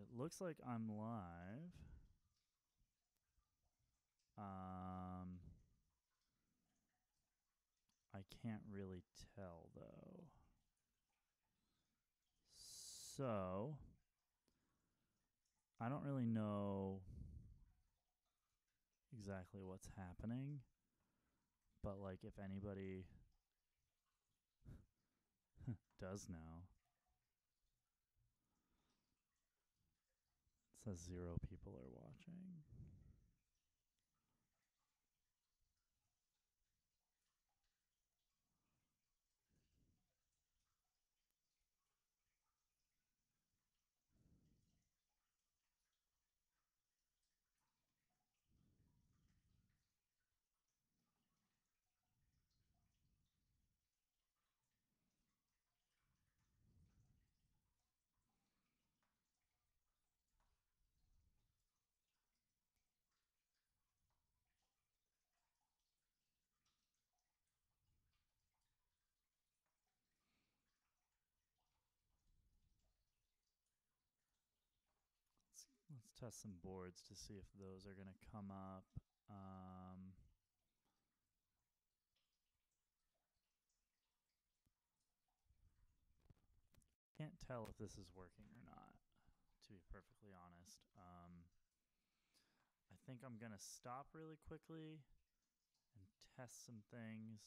It looks like I'm live. I can't really tell though. So, I don't really know exactly what's happening, but like if anybody does know, it says 0 people are watching. Let's test some boards to see if those are going to come up. Can't tell if this is working or not, to be perfectly honest. I think I'm going to stop really quickly and test some things.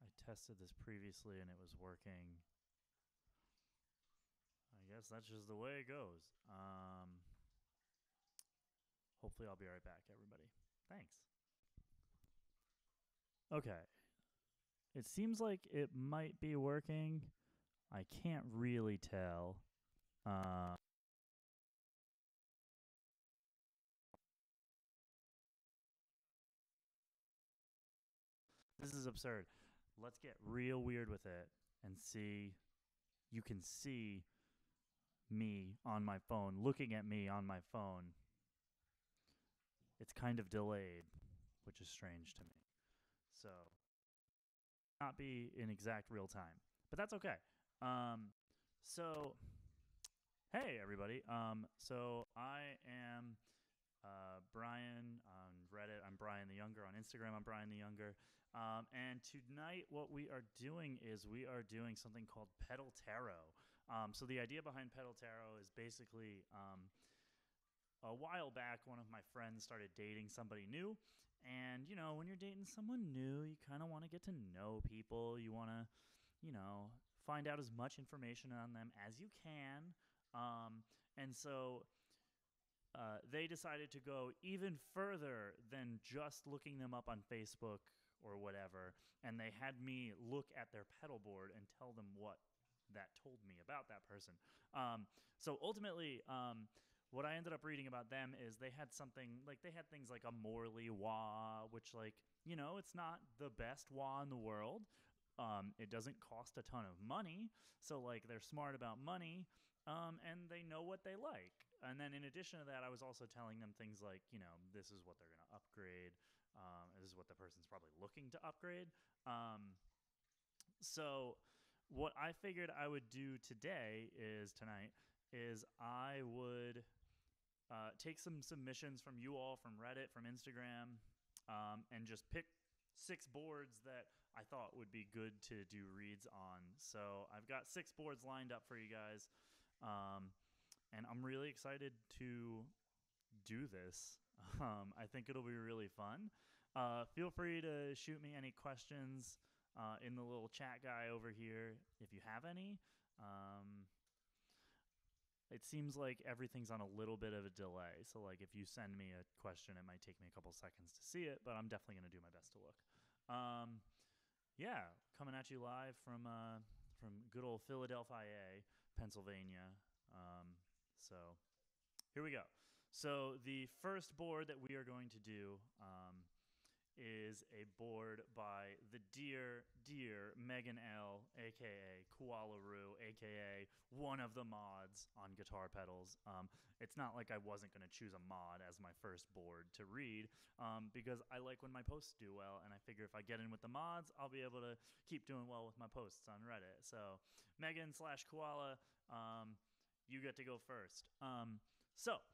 I tested this previously and it was working. I guess that's just the way it goes. Hopefully I'll be right back, everybody. Thanks. Okay. It seems like it might be working. I can't really tell. This is absurd. Let's get real weird with it and see. You can see me on my phone, looking at me on my phone. It's kind of delayed, which is strange to me. So, not be in exact real time, but that's okay. So, hey everybody. So I am Brian on Reddit. I'm Brian the Younger. On Instagram, I'm Brian the Younger. And tonight, what we are doing is we are doing something called Petal Tarot. So the idea behind Petal Tarot is basically a while back, one of my friends started dating somebody new. And, you know, when you're dating someone new, you kind of want to get to know people. You want to, you know, find out as much information on them as you can. And so they decided to go even further than just looking them up on Facebook or whatever. And they had me look at their pedal board and tell them what that told me about that person. So ultimately, what I ended up reading about them is they had something like they had things like a Morley wah, which, like, you know, it's not the best wah in the world. It doesn't cost a ton of money, so like they're smart about money, and they know what they like. And then in addition to that, I was also telling them things like, you know, this is what they're going to upgrade. This is what the person's probably looking to upgrade. So what I figured I would do tonight is I would take some submissions from you all, from Reddit, from Instagram, and just pick 6 boards that I thought would be good to do reads on. So I've got 6 boards lined up for you guys, and I'm really excited to do this. I think it'll be really fun. Feel free to shoot me any questions in the little chat guy over here if you have any. It seems like everything's on a little bit of a delay. So, like, if you send me a question, it might take me a couple seconds to see it, but I'm definitely going to do my best to look. Yeah, coming at you live from good old Philadelphia, Pennsylvania. So, here we go. So, the first board that we are going to do is a board by the dear Megan L, aka Koalaroo, aka one of the mods on Guitar Pedals. It's not like I wasn't going to choose a mod as my first board to read, because I like when my posts do well, and I figure if I get in with the mods, I'll be able to keep doing well with my posts on Reddit. So Megan /Koala, you get to go first. So,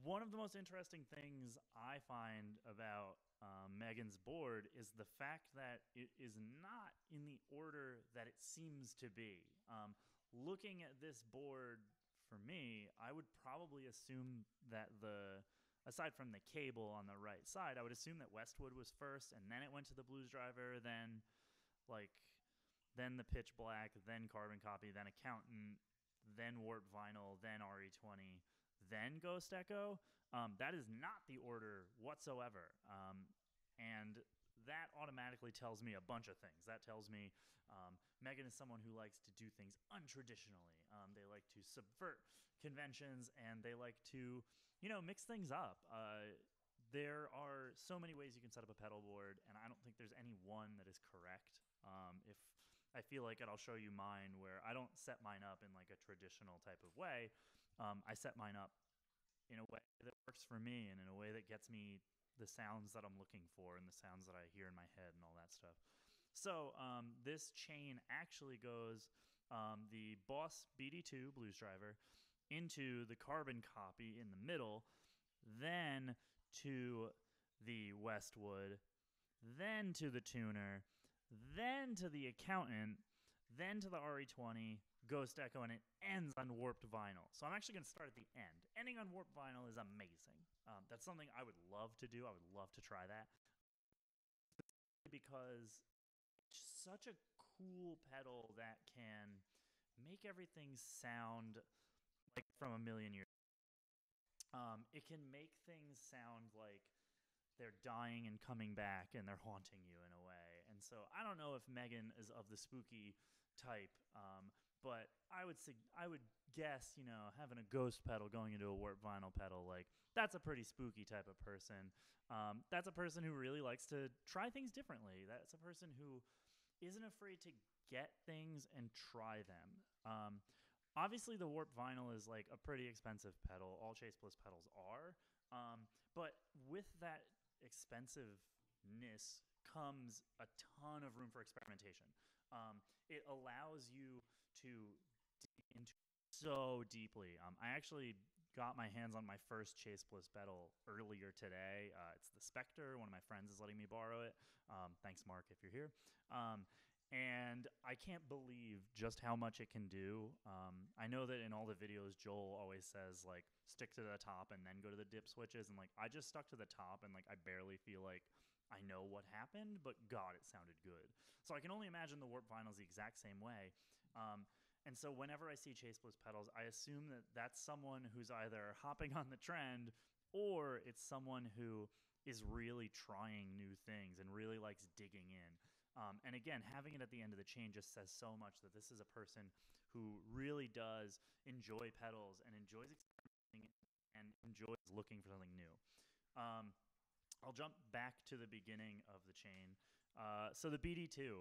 one of the most interesting things I find about Megan's board is the fact that it is not in the order that it seems to be. Looking at this board, for me, I would probably assume that aside from the cable on the right side, I would assume that Westwood was first, and then it went to the Blues Driver, then the Pitch Black, then Carbon Copy, then Accountant, then Warp Vinyl, then RE20, then Ghost Echo. That is not the order whatsoever. And that automatically tells me a bunch of things. That tells me Megan is someone who likes to do things untraditionally. They like to subvert conventions, and they like to, mix things up. There are so many ways you can set up a pedal board, and I don't think there's any one that is correct. If I feel like it, I'll show you mine where I don't set mine up in like a traditional type of way. I set mine up in a way that works for me and in a way that gets me the sounds that I'm looking for and the sounds that I hear in my head and all that stuff. So this chain actually goes the Boss BD2 Blues Driver into the Carbon Copy in the middle, then to the Westwood, then to the Tuner, then to the Accountant, then to the RE20, Ghost Echo, and it ends on Warped Vinyl. So I'm actually going to start at the end. Ending on Warped Vinyl is amazing. That's something I would love to do. I would love to try that. Because it's such a cool pedal that can make everything sound like from a million years. It can make things sound like they're dying and coming back and they're haunting you in a way. And so I don't know if Megan is of the spooky type, but I would guess, having a ghost pedal going into a Warp Vinyl pedal, like that's a pretty spooky type of person. That's a person who really likes to try things differently. That's a person who isn't afraid to get things and try them. Obviously, the Warp Vinyl is like a pretty expensive pedal. All Chase Bliss pedals are. But with that expensiveness comes a ton of room for experimentation. It allows you to dig into so deeply. I actually got my hands on my first Chase Bliss pedal earlier today. It's the Spectre. One of my friends is letting me borrow it. Thanks, Mark, if you're here. And I can't believe just how much it can do. I know that in all the videos, Joel always says, like, stick to the top and then go to the dip switches. And, like, I just stuck to the top and, like, I barely feel like I know what happened, but God, it sounded good. So I can only imagine the Warp Vinyl is the exact same way. And so whenever I see Chase Bliss pedals, I assume that that's someone who's either hopping on the trend or it's someone who is really trying new things and really likes digging in. And again, having it at the end of the chain just says so much that this is a person who really does enjoy pedals and enjoys experimenting and enjoys looking for something new. I'll jump back to the beginning of the chain. So the BD2.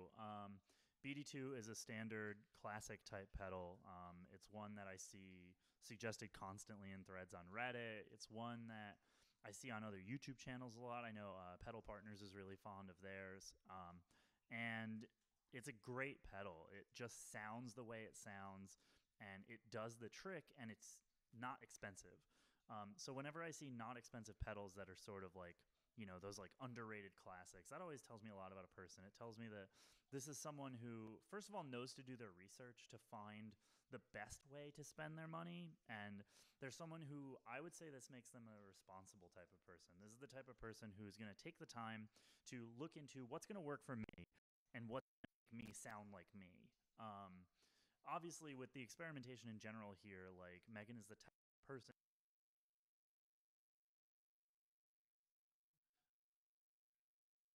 BD2 is a standard classic type pedal. It's one that I see suggested constantly in threads on Reddit. It's one that I see on other YouTube channels a lot. I know Pedal Partners is really fond of theirs. And it's a great pedal. It just sounds the way it sounds, and it does the trick, and it's not expensive. So whenever I see not expensive pedals that are sort of like, those like underrated classics, that always tells me a lot about a person. It tells me that this is someone who, first of all, knows to do their research to find the best way to spend their money. And there's someone who I would say this makes them a responsible type of person. This is the type of person who's going to take the time to look into what's going to work for me and what's going to make me sound like me. Obviously, with the experimentation in general here, like Megan is the type of person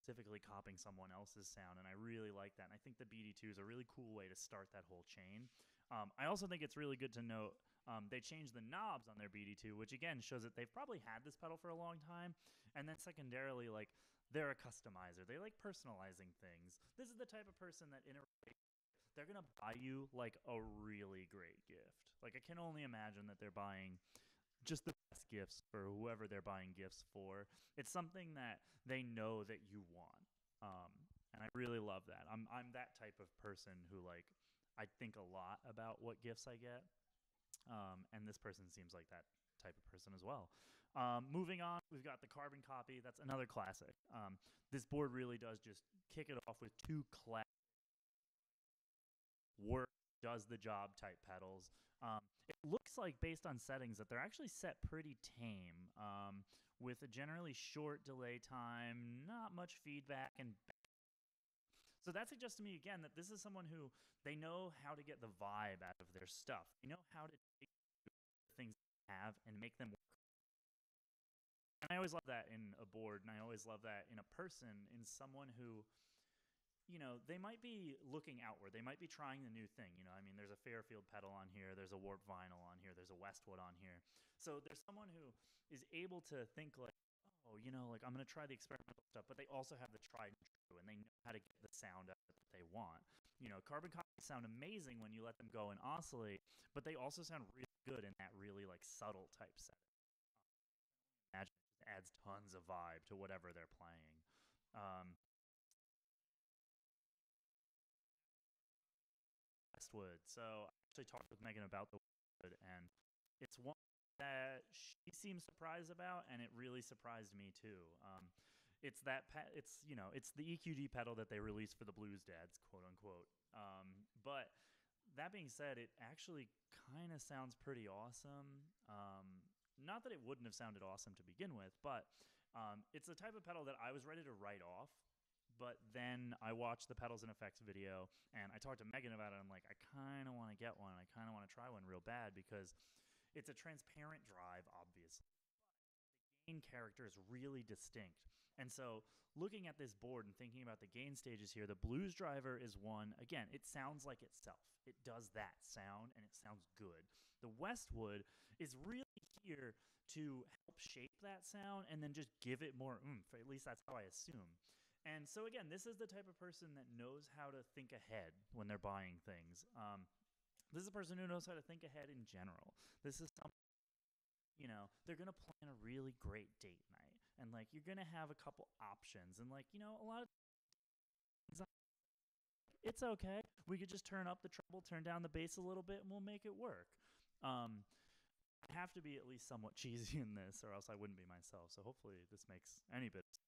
specifically copying someone else's sound, and I really like that. And I think the BD2 is a really cool way to start that whole chain. I also think it's really good to note they changed the knobs on their BD2, which again shows that they've probably had this pedal for a long time. And then secondarily, like, they're a customizer. They like personalizing things. This is the type of person that in a they're going to buy you like a really great gift. Like, I can only imagine that they're buying just the best gifts for whoever they're buying gifts for. It's something that they know that you want. And I really love that. I'm that type of person who, like, I think a lot about what gifts I get. And this person seems like that type of person as well. Moving on, we've got the carbon copy. That's another classic. This board really does just kick it off with two classic work does the job type pedals. It looks like, based on settings, that they're actually set pretty tame, with a generally short delay time, not much feedback, and so that suggests to me again that this is someone who they know how to get the vibe out of their stuff. They know how to take the things they have and make them work. And I always love that in a board, and I always love that in a person, in someone who, you know, they might be looking outward. They might be trying the new thing. You know, I mean, there's a Fairfield pedal on here. There's a Warp Vinyl on here. There's a Westwood on here. So there's someone who is able to think like, oh, you know, like I'm going to try the experimental stuff, but they also have the tried and true, and they know how to get the sound out that they want. You know, carbon copies sound amazing when you let them go and oscillate, but they also sound really good in that really like subtle type setting. Imagine it just adds tons of vibe to whatever they're playing. Westwood. So I actually talked with Megan about the Westwood, and it's one that she seems surprised about, and it really surprised me too. It's that it's, you know, it's the EQD pedal that they released for the blues dads, quote unquote. But that being said, it actually kind of sounds pretty awesome. Not that it wouldn't have sounded awesome to begin with, but it's the type of pedal that I was ready to write off. But then I watched the Pedals and Effects video, and I talked to Megan about it. I'm like, I kind of want to get one. I kind of want to try one real bad, because it's a transparent drive, obviously. The gain character is really distinct. And so looking at this board and thinking about the gain stages here, the blues driver is one. Again, it sounds like itself. It does that sound, and it sounds good. The Westwood is really here to help shape that sound and then just give it more oomph. At least that's how I assume. And so again, this is the type of person that knows how to think ahead when they're buying things. This is a person who knows how to think ahead in general. This is something, you know, they're going to plan a really great date night. And, like, you're going to have a couple options. And, like, you know, a lot of it's okay. We could just turn up the treble, turn down the bass a little bit, and we'll make it work. I have to be at least somewhat cheesy in this, or else I wouldn't be myself. So hopefully this makes any bit of sense.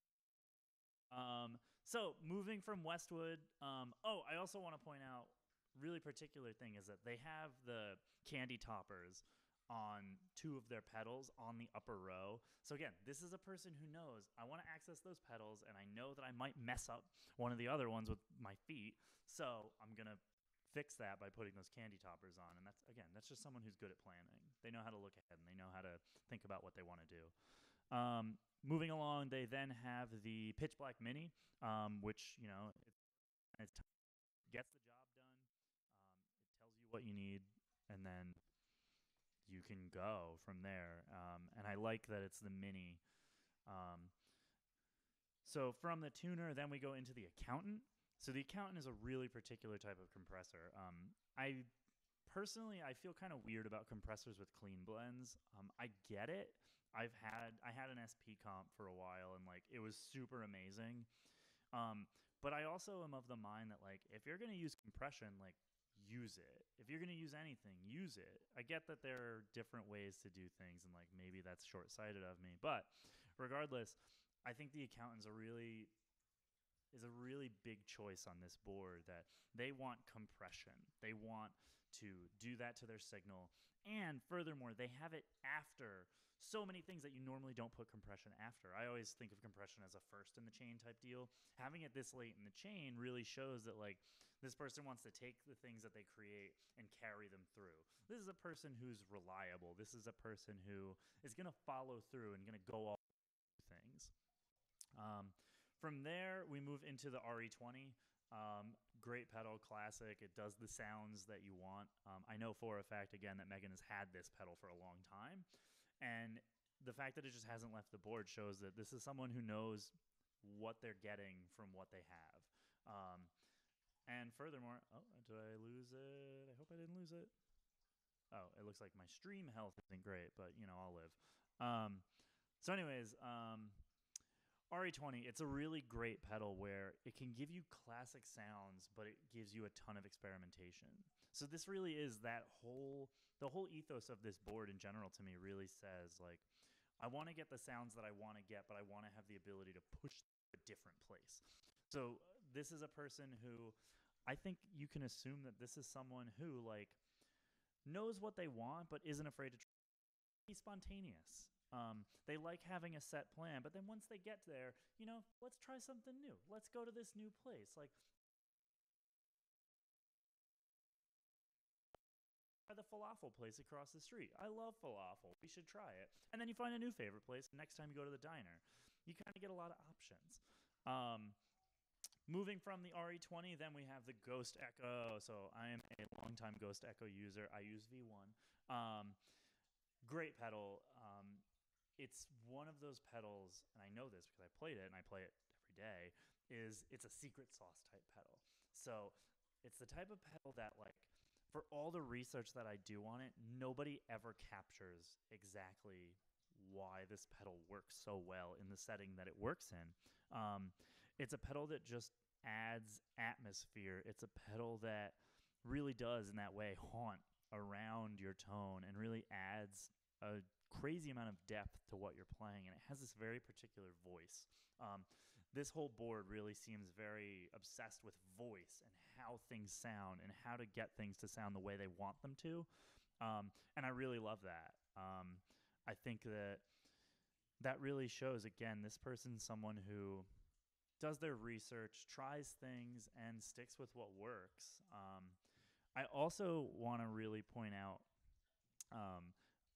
So moving from Westwood, I also want to point out, really particular thing is that they have the candy toppers on two of their pedals on the upper row. So again, this is a person who knows I want to access those pedals, and I know that I might mess up one of the other ones with my feet. So I'm going to fix that by putting those candy toppers on. And that's, again, that's just someone who's good at planning. They know how to look ahead, and they know how to think about what they want to do. Moving along, they then have the Pitch Black Mini, which, you know, gets the job done. It tells you what you need, and then you can go from there. And I like that it's the Mini. So from the tuner, then we go into the Accountant. So the Accountant is a really particular type of compressor. I feel kind of weird about compressors with clean blends. I get it. I had an SP comp for a while, and like it was super amazing. But I also am of the mind that, like, if you're going to use compression, like, use it. If you're going to use anything, use it. I get that there are different ways to do things, and like maybe that's short-sighted of me, but regardless, I think the Accountant is a really big choice on this board, that they want compression. They want to do that to their signal, and furthermore, they have it after so many things that you normally don't put compression after. I always think of compression as a first in the chain type deal. Having it this late in the chain really shows that, like, this person wants to take the things that they create and carry them through. This is a person who's reliable. This is a person who is going to follow through and going to go all things. From there, we move into the RE20. Great pedal, classic. It does the sounds that you want. I know for a fact, again, that Megan has had this pedal for a long time. And the fact that it just hasn't left the board shows that this is someone who knows what they're getting from what they have. And furthermore, did I lose it? I hope I didn't lose it. Oh, it looks like my stream health isn't great, but, you know, I'll live. So anyways, RE20, it's a really great pedal where it can give you classic sounds, but it gives you a ton of experimentation. So this really is the whole ethos of this board in general to me really says, like, I want to get the sounds that I want to get, but I want to have the ability to push to a different place. So this is a person who I think you can assume that this is someone who, like, knows what they want but isn't afraid to be spontaneous. They like having a set plan, but then once they get there, you know, let's try something new. Let's go to this new place. Like, try the falafel place across the street. I love falafel. We should try it. And then you find a new favorite place. Next time you go to the diner, you kind of get a lot of options. Moving from the RE20, then we have the Ghost Echo. So I am a longtime Ghost Echo user. I use V1. Great pedal. It's one of those pedals, and I know this because I played it and I play it every day, it's a secret sauce type pedal. So it's the type of pedal that, like, for all the research that I do on it, nobody ever captures exactly why this pedal works so well in the setting that it works in. It's a pedal that just adds atmosphere. It's a pedal that really does, in that way, haunt around your tone and really adds a crazy amount of depth to what you're playing, and it has this very particular voice. This whole board really seems very obsessed with voice and how things sound and how to get things to sound the way they want them to, and I really love that. I think that really shows, again, this person's someone who does their research, tries things, and sticks with what works. I also want to really point out,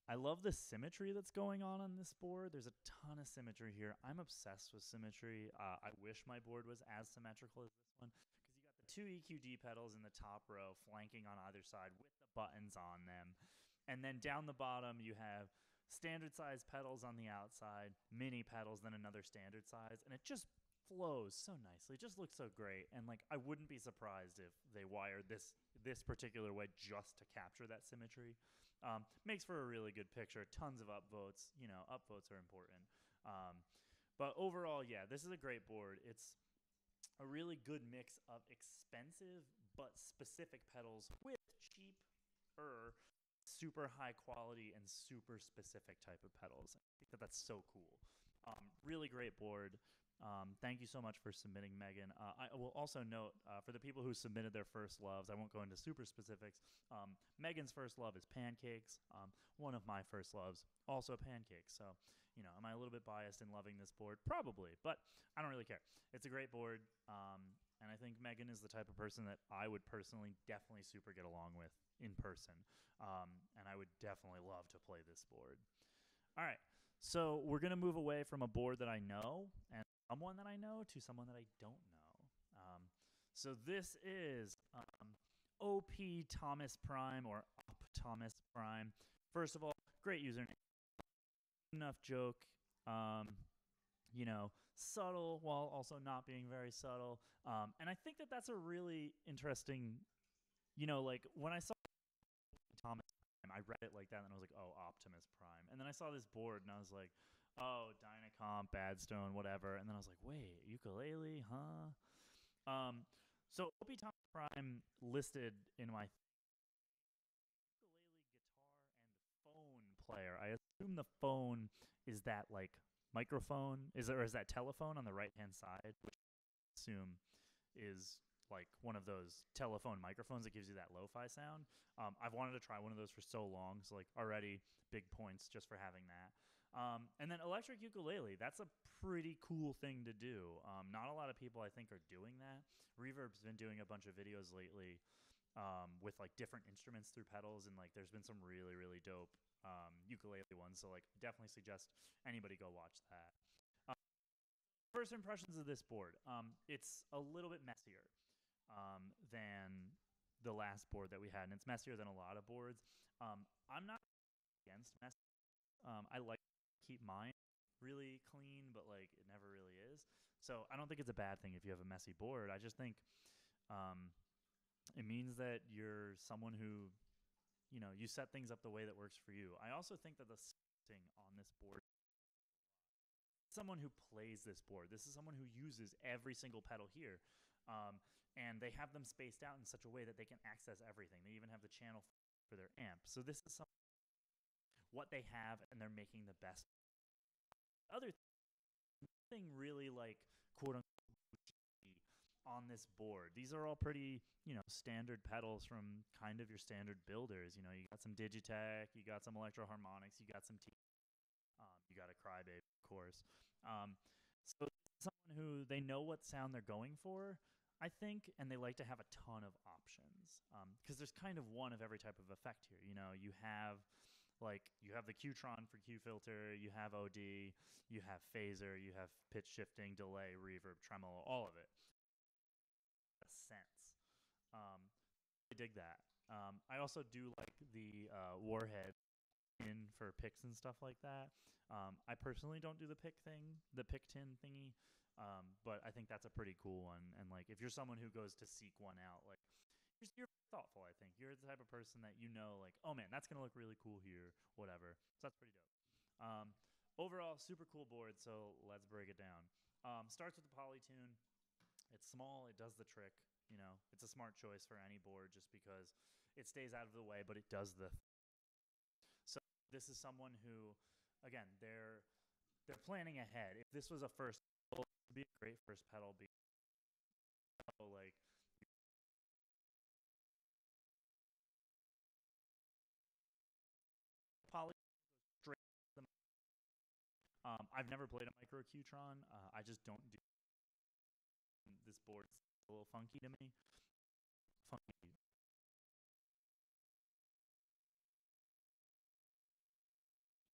I love the symmetry that's going on this board. There's a ton of symmetry here. I'm obsessed with symmetry. I wish my board was as symmetrical as this one, because you got the two EQD pedals in the top row flanking on either side with the buttons on them. And then down the bottom, you have standard size pedals on the outside, mini pedals, then another standard size. And it just flows so nicely. It just looks so great. And, like, I wouldn't be surprised if they wired this particular way just to capture that symmetry. Makes for a really good picture. Tons of upvotes. You know, upvotes are important. But overall, yeah, this is a great board. It's a really good mix of expensive but specific pedals with cheaper, super high quality and super specific type of pedals. I think that's so cool. Really great board. Thank you so much for submitting, Megan. I will also note, for the people who submitted their first loves, I won't go into super specifics. Megan's first love is pancakes. One of my first loves, also pancakes. So, you know, am I a little bit biased in loving this board? Probably, but I don't really care. It's a great board, and I think Megan is the type of person that I would personally definitely super get along with in person, and I would definitely love to play this board. All right, so we're going to move away from a board that I know and someone that I know to someone that I don't know. So this is OP Thomas Prime, or Op Thomas Prime. First of all, great username. Enough joke. You know, subtle while also not being very subtle. And I think that that's a really interesting, you know, like, when I saw Thomas Prime, I read it like that and I was like, oh, Optimus Prime. And then I saw this board and I was like, oh, Dynacomp, Badstone, whatever. And then I was like, wait, ukulele, huh? So OP Thomas Prime listed in my ukulele, guitar, and phone player. I assume the phone is that, like, microphone, or is that telephone on the right-hand side, which I assume is like one of those telephone microphones that gives you that lo-fi sound. I've wanted to try one of those for so long, so, like, already big points just for having that. And then electric ukulele, that's a pretty cool thing to do. Not a lot of people, I think, are doing that. Reverb's been doing a bunch of videos lately with, like, different instruments through pedals, and, like, there's been some really, really dope ukulele ones, so, like, definitely suggest anybody go watch that. First impressions of this board, it's a little bit messier than the last board that we had, and it's messier than a lot of boards. I'm not against mess. I like to keep mine really clean, but, like, it never really is. So I don't think it's a bad thing if you have a messy board. I just think it means that you're someone who, you know, you set things up the way that works for you. I also think that the setting on this board, someone who plays this board, this is someone who uses every single pedal here. and they have them spaced out in such a way that they can access everything. They even have the channel for their amp. So this is what they have, and they're making the best. Other thing really like quote unquote on this board. These are all pretty, standard pedals from kind of your standard builders. You got some Digitech, you got some Electro Harmonics, you got some you got a Crybaby, of course. So someone who they know what sound they're going for, I think, and they like to have a ton of options because there's kind of one of every type of effect here. You have the Qtron for Q filter, you have OD, you have phaser, you have pitch shifting, delay, reverb, tremolo, all of it. A sense. I dig that. I also do like the Warhead in for picks and stuff like that. I personally don't do the pick tin thingy, but I think that's a pretty cool one. And like, if you're someone who goes to seek one out, like you're thoughtful. I think you're the type of person that like, oh man, that's gonna look really cool here, whatever. So that's pretty dope. Overall, super cool board. So let's break it down. Starts with the Polytune. It's small. It does the trick. It's a smart choice for any board just because it stays out of the way, but it does the. So this is someone who, again, they're planning ahead. If this was a first pedal, it would be a great first pedal. Like Poly straight. I've never played a micro Qtron. I just don't do. This board's a little funky to me. Funky.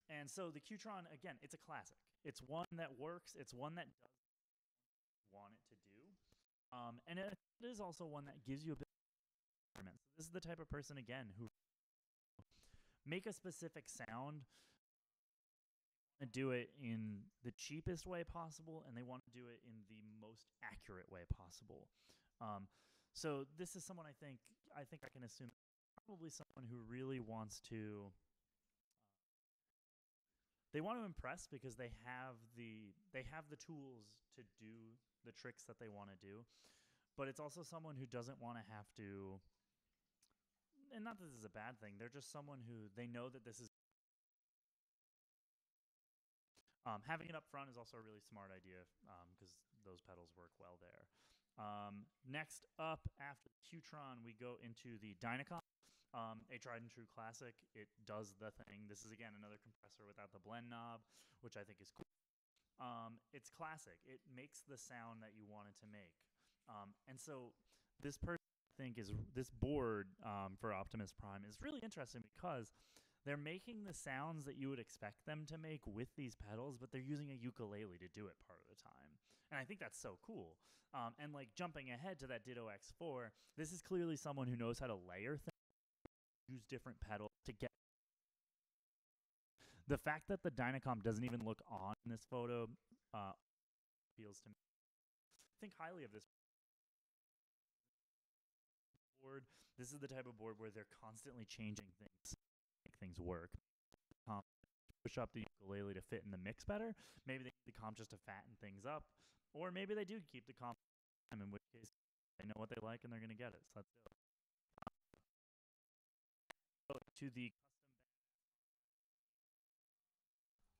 And so the Qtron, again, it's a classic. It's one that works. It's one that does want it to do. And it is also one that gives you a bit of environment. So this is the type of person, again, who make a specific sound, to do it in the cheapest way possible, and they want to do it in the most accurate way possible. So this is someone I think I can assume probably someone who really wants to. They want to impress because they have the tools to do the tricks that they want to do, but it's also someone who doesn't want to have to. And not that this is a bad thing. They're just someone who they know that this is. Having it up front is also a really smart idea because those pedals work well there. Next up, after the Qtron, we go into the Dynacom, a tried and true classic. It does the thing. This is, again, another compressor without the blend knob, which I think is cool. It's classic. It makes the sound that you want it to make. And so this person, I think, this board for Optimus Prime is really interesting because they're making the sounds that you would expect them to make with these pedals, but they're using a ukulele to do it part of the time. And I think that's so cool. And like jumping ahead to that Ditto X4, this is clearly someone who knows how to layer things, use different pedals to get. The fact that the Dynacom doesn't even look on in this photo feels to me. Think highly of this board. This is the type of board where they're constantly changing things to make things work. Push up the ukulele to fit in the mix better. Maybe they keep the comp just to fatten things up, or maybe they do keep the comp, in which case they know what they like and they're going to get it. So let's do it. To the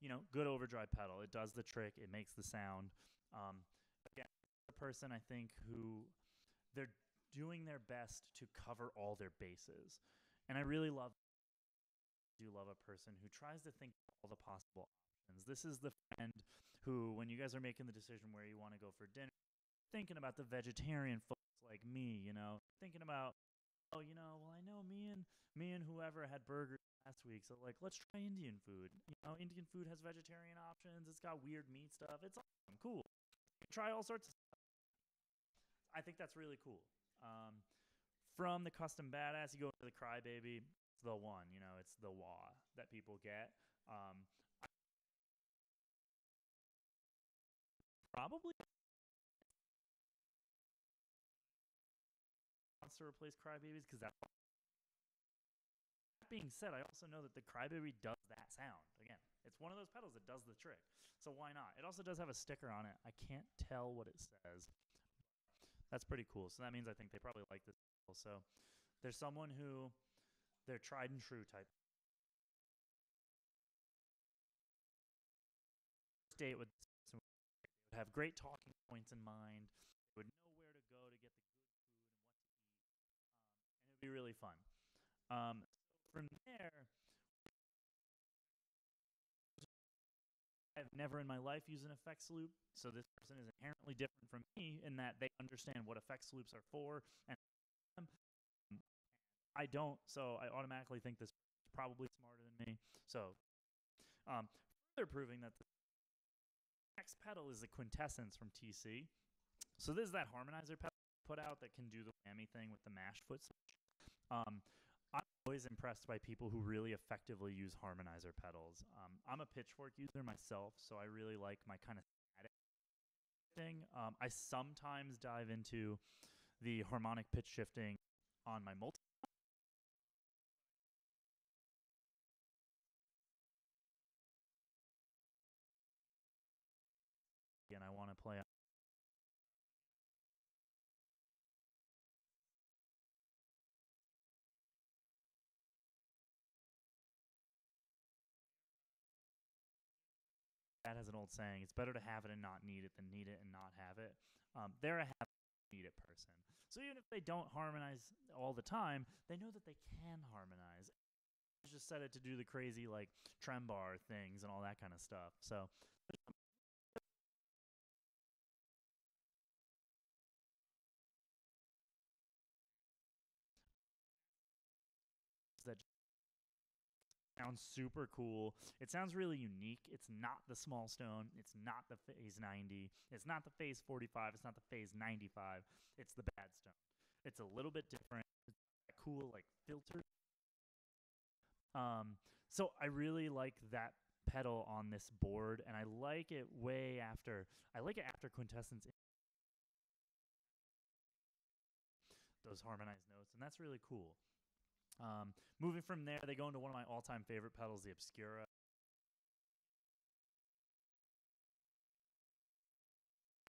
custom, good overdrive pedal. It does the trick. It makes the sound. Again, the person I think who they're doing their best to cover all their bases, and I really love. Do love a person who tries to think of all the possible options. This is the friend who, when you guys are making the decision where you want to go for dinner, thinking about the vegetarian folks like me, thinking about, well, I know me and whoever had burgers last week, so like let's try Indian food. Indian food has vegetarian options. It's got weird meat stuff. It's awesome, cool. Try all sorts of stuff. I think that's really cool. From the custom badass, you go to the Crybaby. It's the one, it's the wah that people get. Probably wants to replace Crybabies because that being said, I also know that the Crybaby does that sound. Again, it's one of those pedals that does the trick. So why not? It also does have a sticker on it. I can't tell what it says. That's pretty cool. So that means I think they probably like this. So there's someone who they're tried and true type date with would have great talking points in mind. They would know where to go to get the good food and what to eat, and it would be really fun. So from there, I've never in my life used an effects loop, so this person is inherently different from me in that they understand what effects loops are for, and I don't, so I automatically think this is probably smarter than me. So um, further proving that the next pedal is a quintessence from TC. So this is that harmonizer pedal put out that can do the whammy thing with the mash foot switch. I'm always impressed by people who really effectively use harmonizer pedals. I'm a pitchfork user myself, so I really like my kind of static thing. I sometimes dive into the harmonic pitch shifting on my multi. And I want to play. That has an old saying: "It's better to have it and not need it than need it and not have it." They're a have it, need it person. So even if they don't harmonize all the time, they know that they can harmonize. Just set it to do the crazy like trem bar things and all that kind of stuff. So that sounds super cool. It sounds really unique. It's not the small stone. It's not the phase 90. It's not the phase 45. It's not the phase 95. It's the bad stone. It's a little bit different. It's cool like filter. So I really like that pedal on this board, and I like it way after. I like it after quintessence those harmonized notes, and that's really cool. Moving from there, they go into one of my all-time favorite pedals, the Obscura.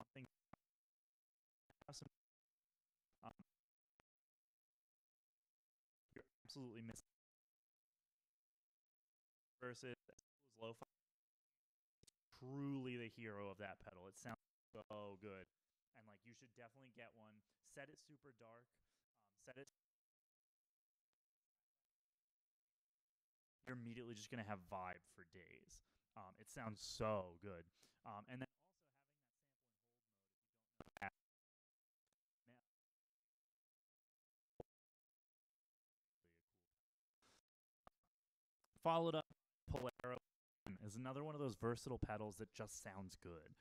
Something um, you're absolutely missing versus lo-fi. Truly the hero of that pedal. It sounds so good, and like you should definitely get one. Set it super dark. Set it. You're immediately just gonna have vibe for days. It sounds so good. And then also having that sample and hold mode, if you don't know that, now followed up Polaro is another one of those versatile pedals that just sounds good.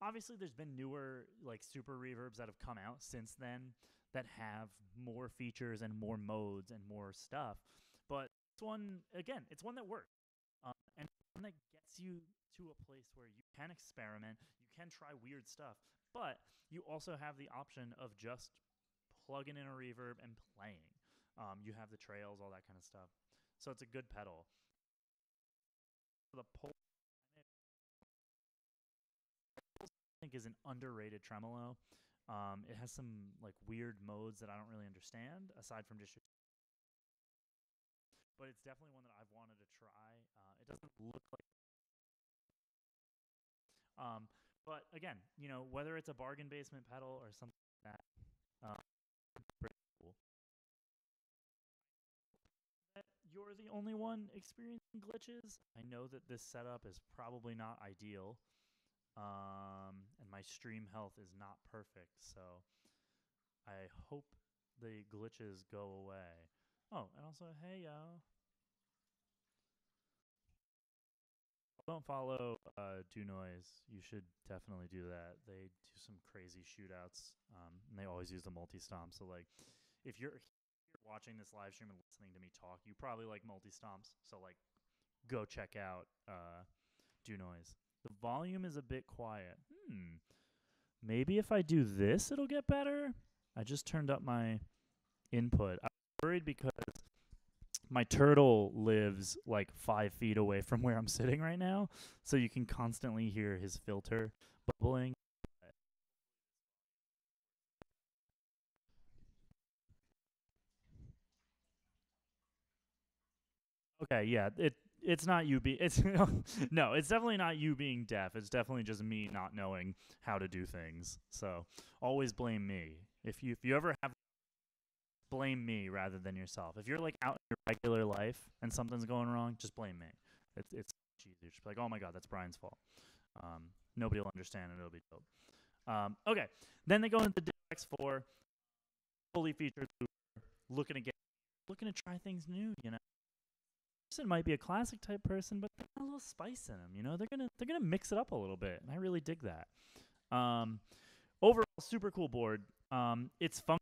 Obviously, there's been newer like super reverbs that have come out since then that have more features and more modes and more stuff. But this one, again, it's one that works. And one that gets you to a place where you can experiment, you can try weird stuff, but you also have the option of just plugging in a reverb and playing. You have the trails, all that kind of stuff. So it's a good pedal. The pole, I think, is an underrated tremolo. It has some like weird modes that I don't really understand, aside from just. But it's definitely one that I've wanted to try. It doesn't look like. But again, you know, whether it's a bargain basement pedal or something like that, pretty cool. That you're the only one experiencing glitches. I know that this setup is probably not ideal, and my stream health is not perfect, so I hope the glitches go away. Oh, and also, hey y'all, don't follow Do Noise. You should definitely do that. They do some crazy shootouts, and they always use the multi stomp. So like, if you're watching this live stream and listening to me talk, you probably like multi stomps. So like, go check out Do Noise. The volume is a bit quiet. Maybe if I do this, it'll get better. I just turned up my input. I'm worried because my turtle lives like 5 feet away from where I'm sitting right now, so you can constantly hear his filter bubbling. Okay, yeah, it's not you being it's no, it's definitely not you being deaf. It's definitely just me not knowing how to do things. So always blame me. If you ever have blame me rather than yourself. If you're like out in your regular life and something's going wrong, just blame me. It's easier. Just be like, oh my god, that's Brian's fault. Nobody will understand and it'll be dope. Okay, then they go into the Ditto X4, fully featured, looking to try things new. You know, person might be a classic type person, but they got a little spice in them. You know, they're gonna mix it up a little bit, and I really dig that. Overall, super cool board. It's fun.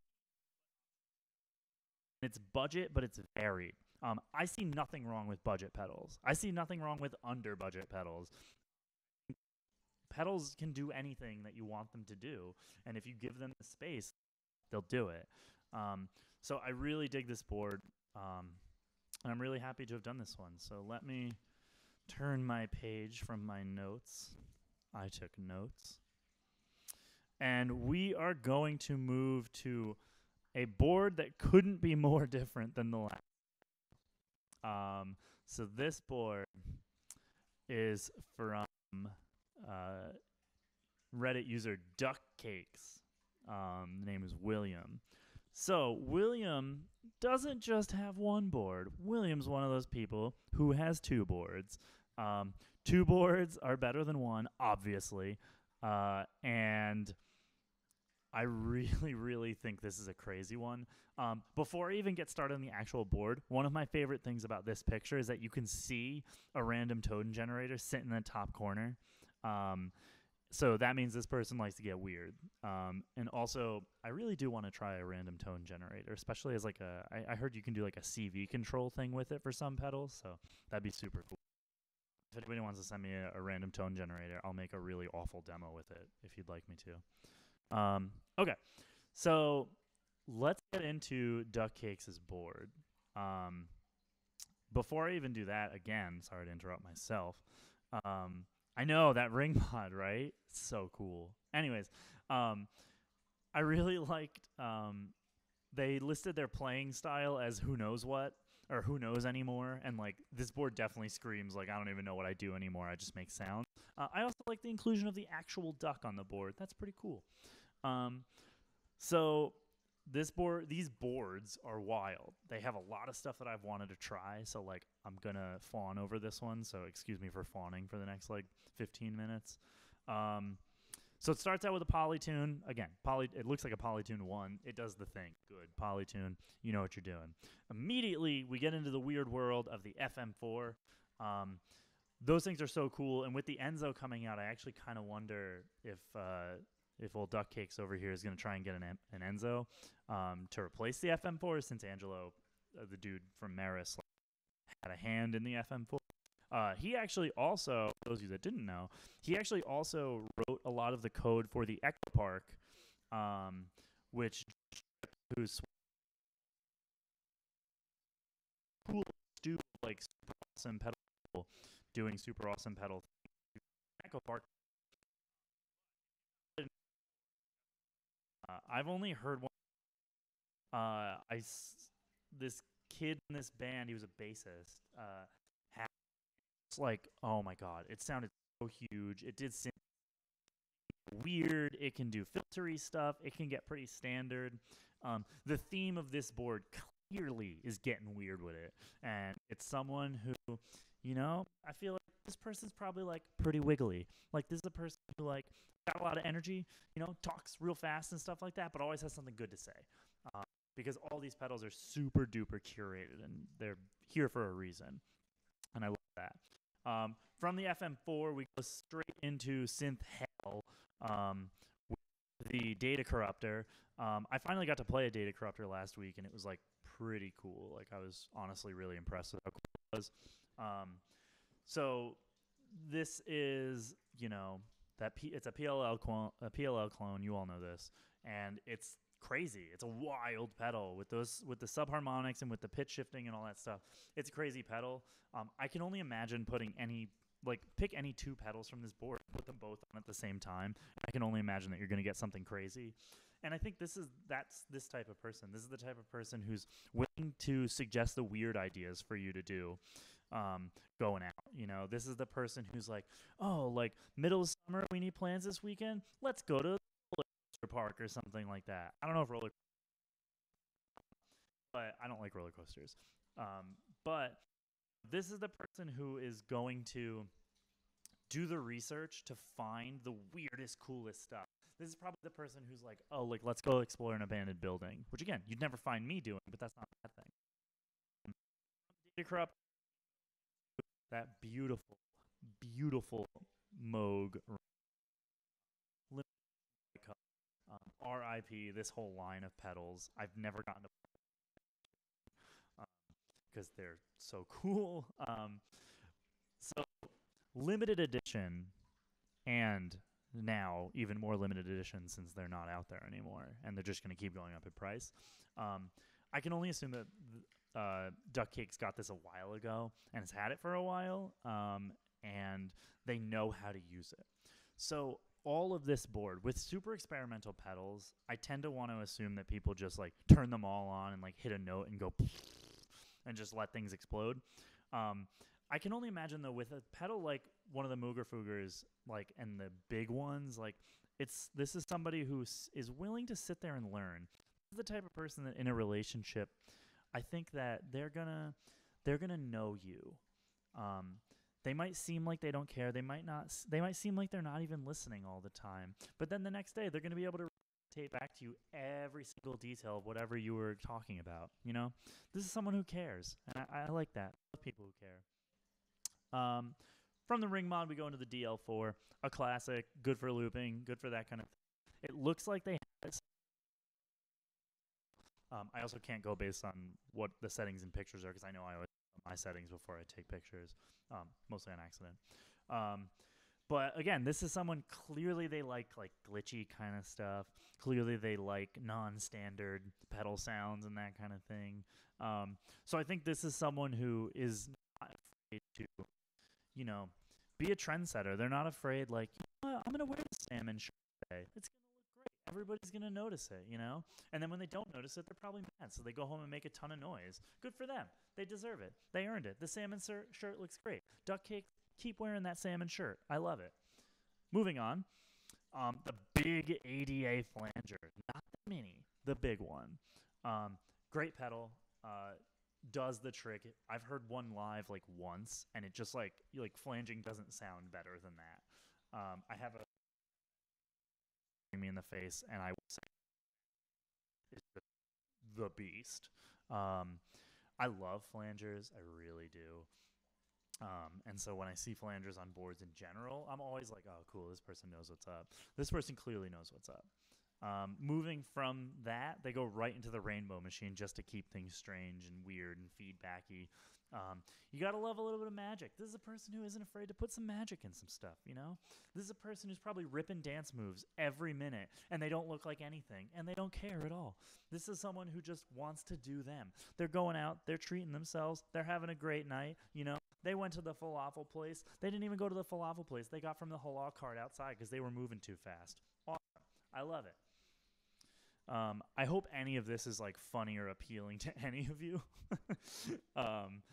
It's budget, but it's varied. I see nothing wrong with budget pedals. I see nothing wrong with under budget pedals. Pedals can do anything that you want them to do, and if you give them the space, they'll do it. So I really dig this board, and I'm really happy to have done this one. So let me turn my page from my notes. I took notes. And we are going to move to a board that couldn't be more different than the last. So this board is from Reddit user Duck Cakes. The name is William. So William doesn't just have one board. William's one of those people who has two boards. Two boards are better than one, obviously. And I really, really think this is a crazy one. Before I even get started on the actual board, one of my favorite things about this picture is that you can see a random totem generator sitting in the top corner. So that means this person likes to get weird. And also, I really do want to try a random tone generator, especially as like I heard you can do like a CV control thing with it for some pedals, so that'd be super cool. If anybody wants to send me a random tone generator, I'll make a really awful demo with it if you'd like me to. Okay, so let's get into Duck Cakes' board. Before I even do that, again, sorry to interrupt myself. I know that ring mod, right? So cool. Anyways, I really liked they listed their playing style as who knows what or who knows anymore, and like this board definitely screams like I don't even know what I do anymore. I just make sounds. I also like the inclusion of the actual duck on the board. That's pretty cool. So these boards are wild. They have a lot of stuff that I've wanted to try, so like I'm gonna fawn over this one, so excuse me for fawning for the next like 15 minutes. So it starts out with a Polytune. Again, it looks like a Polytune 1. It does the thing. Good. Polytune, you know what you're doing. Immediately, we get into the weird world of the FM4. Those things are so cool, and with the Enzo coming out, I actually kind of wonder if old Duck Cakes over here is going to try and get an Enzo to replace the FM4, since Angelo, the dude from Maris, had a hand in the FM4. He actually also, for those of you that didn't know, he actually also wrote a lot of the code for the Echo Park, which who's cool, do like super awesome pedal, doing super awesome pedal. Echo Park. I've only heard one. This kid in this band, he was a bassist. It's like, oh my god, it sounded so huge. It did sound weird. It can do filtery stuff. It can get pretty standard. The theme of this board clearly is getting weird with it, and it's someone who, you know, I feel like this person's probably like pretty wiggly. Like this is a person who like got a lot of energy, you know, talks real fast and stuff like that, but always has something good to say. Because all these pedals are super duper curated, and they're here for a reason, and I love that. From the FM4, we go straight into synth hell with the data corruptor. I finally got to play a data corruptor last week, and it was like pretty cool. Like I was honestly really impressed with how cool it was. So this is, you know, it's a PLL clone. You all know this, and it's crazy. It's a wild pedal with the subharmonics and with the pitch shifting and all that stuff. It's a crazy pedal. I can only imagine pick any two pedals from this board, put them both on at the same time. I can only imagine that you're going to get something crazy. And I think that's this type of person. This is the type of person who's willing to suggest the weird ideas for you to do, going out. You know, this is the person who's like, oh, like middle of summer, we need plans this weekend. Let's go to the roller coaster park or something like that. I don't know if but I don't like roller coasters. But this is the person who is going to do the research to find the weirdest, coolest stuff. This is probably the person who's like, oh, like let's go explore an abandoned building, which again, you'd never find me doing, but that's not a bad thing. Data corrupt, that beautiful, beautiful Moog. RIP, this whole line of petals. I've never gotten to because they're so cool. So limited edition, and now even more limited edition since they're not out there anymore, and they're just going to keep going up in price. I can only assume that Duck Cake's got this a while ago and has had it for a while, and they know how to use it. So all of this board with super experimental petals, I tend to want to assume that people just like turn them all on and like hit a note and go and just let things explode. I can only imagine though with a petal like one of the Mooger Foogers, like, and the big ones, like this is somebody who is willing to sit there and learn. This is the type of person that in a relationship, I think that they're gonna know you. They might seem like they don't care. They might not. They might seem like they're not even listening all the time. But then the next day, they're going to be able to tape back to you every single detail of whatever you were talking about. You know, this is someone who cares, and I like that. I love people who care. From the ring mod, we go into the DL4, a classic, good for looping, good for that kind of thing. It looks like they have it. I also can't go based on what the settings and pictures are because I know I always my settings before I take pictures, mostly on accident. But again, this is someone clearly they like glitchy kind of stuff. Clearly they like non-standard pedal sounds and that kind of thing. So I think this is someone who is not afraid to, you know, be a trendsetter. They're not afraid like, you know what, I'm going to wear the salmon shirt today. It's going to look great. Everybody's going to notice it, you know? And then when they don't notice it, they're probably mad. So they go home and make a ton of noise. Good for them. They deserve it. They earned it. The salmon shirt looks great. Duck Cake, keep wearing that salmon shirt. I love it. Moving on. The big ADA flanger. Not the mini. The big one. Great pedal. Does the trick. I've heard one live like once, and it just like flanging doesn't sound better than that. I have a me in the face, and I will say it's the beast. I love flangers, I really do. And so when I see flangers on boards in general, I'm always like, oh, cool, this person knows what's up. This person clearly knows what's up. Moving from that, they go right into the rainbow machine just to keep things strange and weird and feedbacky. You got to love a little bit of magic. This is a person who isn't afraid to put some magic in some stuff, you know? This is a person who's probably ripping dance moves every minute, and they don't look like anything, and they don't care at all. This is someone who just wants to do them. They're going out, they're treating themselves, they're having a great night, you know? They went to the falafel place. They didn't even go to the falafel place. They got from the halal cart outside because they were moving too fast. Awesome. I love it. I hope any of this is like funny or appealing to any of you. I'm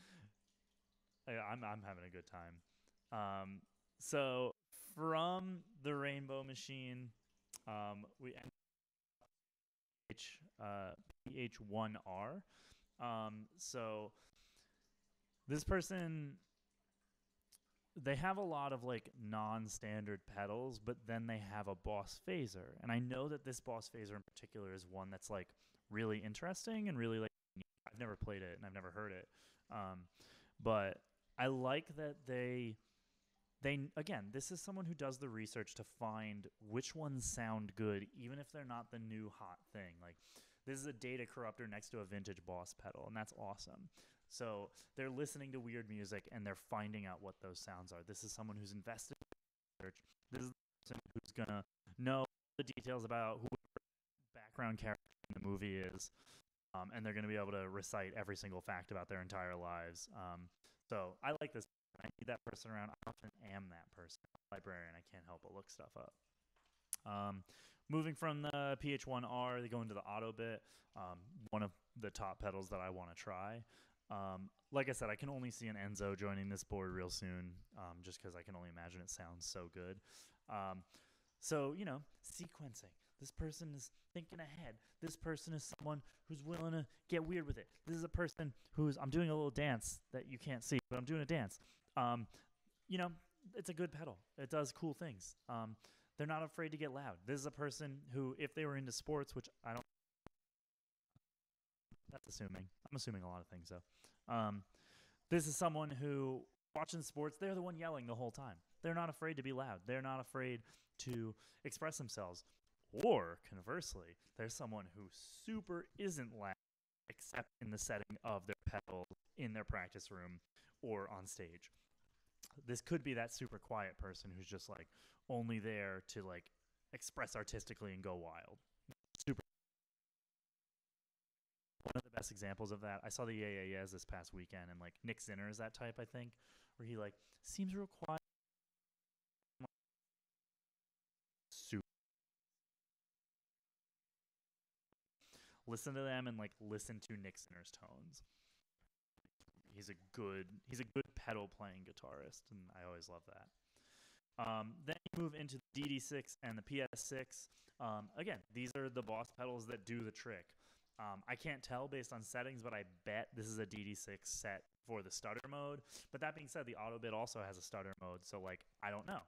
having a good time. So from the rainbow machine, we end PH1R. So this person, they have a lot of like non-standard pedals, but then they have a boss phaser. And I know that this boss phaser in particular is one that's like really interesting and really like I've never played it and I've never heard it. But I like that they again, this is someone who does the research to find which ones sound good, even if they're not the new hot thing. Like this is a data corrupter next to a vintage boss pedal, and that's awesome. So they're listening to weird music and they're finding out what those sounds are. This is someone who's invested in research. This is the person who's gonna know the details about who the background character in the movie is, and they're gonna be able to recite every single fact about their entire lives. So I like this. I need that person around. I often am that person. I'm a librarian. I can't help but look stuff up. Moving from the PH1R, they go into the auto bit, one of the top pedals that I want to try. Like I said, I can only see an Enzo joining this board real soon, just because I can only imagine it sounds so good. So, you know, sequencing. This person is thinking ahead. This person is someone who's willing to get weird with it. This is a person I'm doing a little dance that you can't see, but I'm doing a dance. You know, it's a good pedal. It does cool things. They're not afraid to get loud. This is a person who, if they were into sports, which I don't, that's assuming. I'm assuming a lot of things, though. This is someone who, watching sports, they're the one yelling the whole time. They're not afraid to be loud. They're not afraid to express themselves. Or, conversely, there's someone who super isn't loud, except in the setting of their pedal in their practice room or on stage. This could be that super quiet person who's just like only there to like express artistically and go wild. Super. One of the best examples of that, I saw the Yeah this past weekend, and like Nick Zinner is that type, I think, where he like seems real quiet. Super. Listen to them and like listen to Nick Zinner's tones. He's a good pedal playing guitarist, and I always love that. Then you move into the DD6 and the PS6. Again, these are the boss pedals that do the trick. I can't tell based on settings, but I bet this is a DD6 set for the stutter mode. But that being said, the auto bit also has a stutter mode, so like I don't know.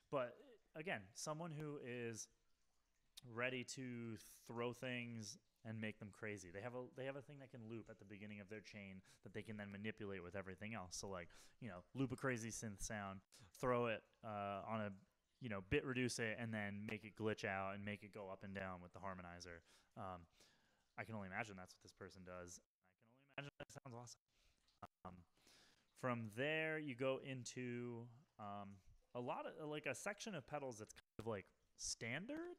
But again, someone who is ready to throw things and make them crazy. They have a thing that can loop at the beginning of their chain that they can then manipulate with everything else. So like, you know, loop a crazy synth sound, throw it on a, you know, bit reduce it, and then make it glitch out and make it go up and down with the harmonizer. I can only imagine that's what this person does. I can only imagine that sounds awesome. From there, you go into a lot of like a section of pedals that's kind of like standard.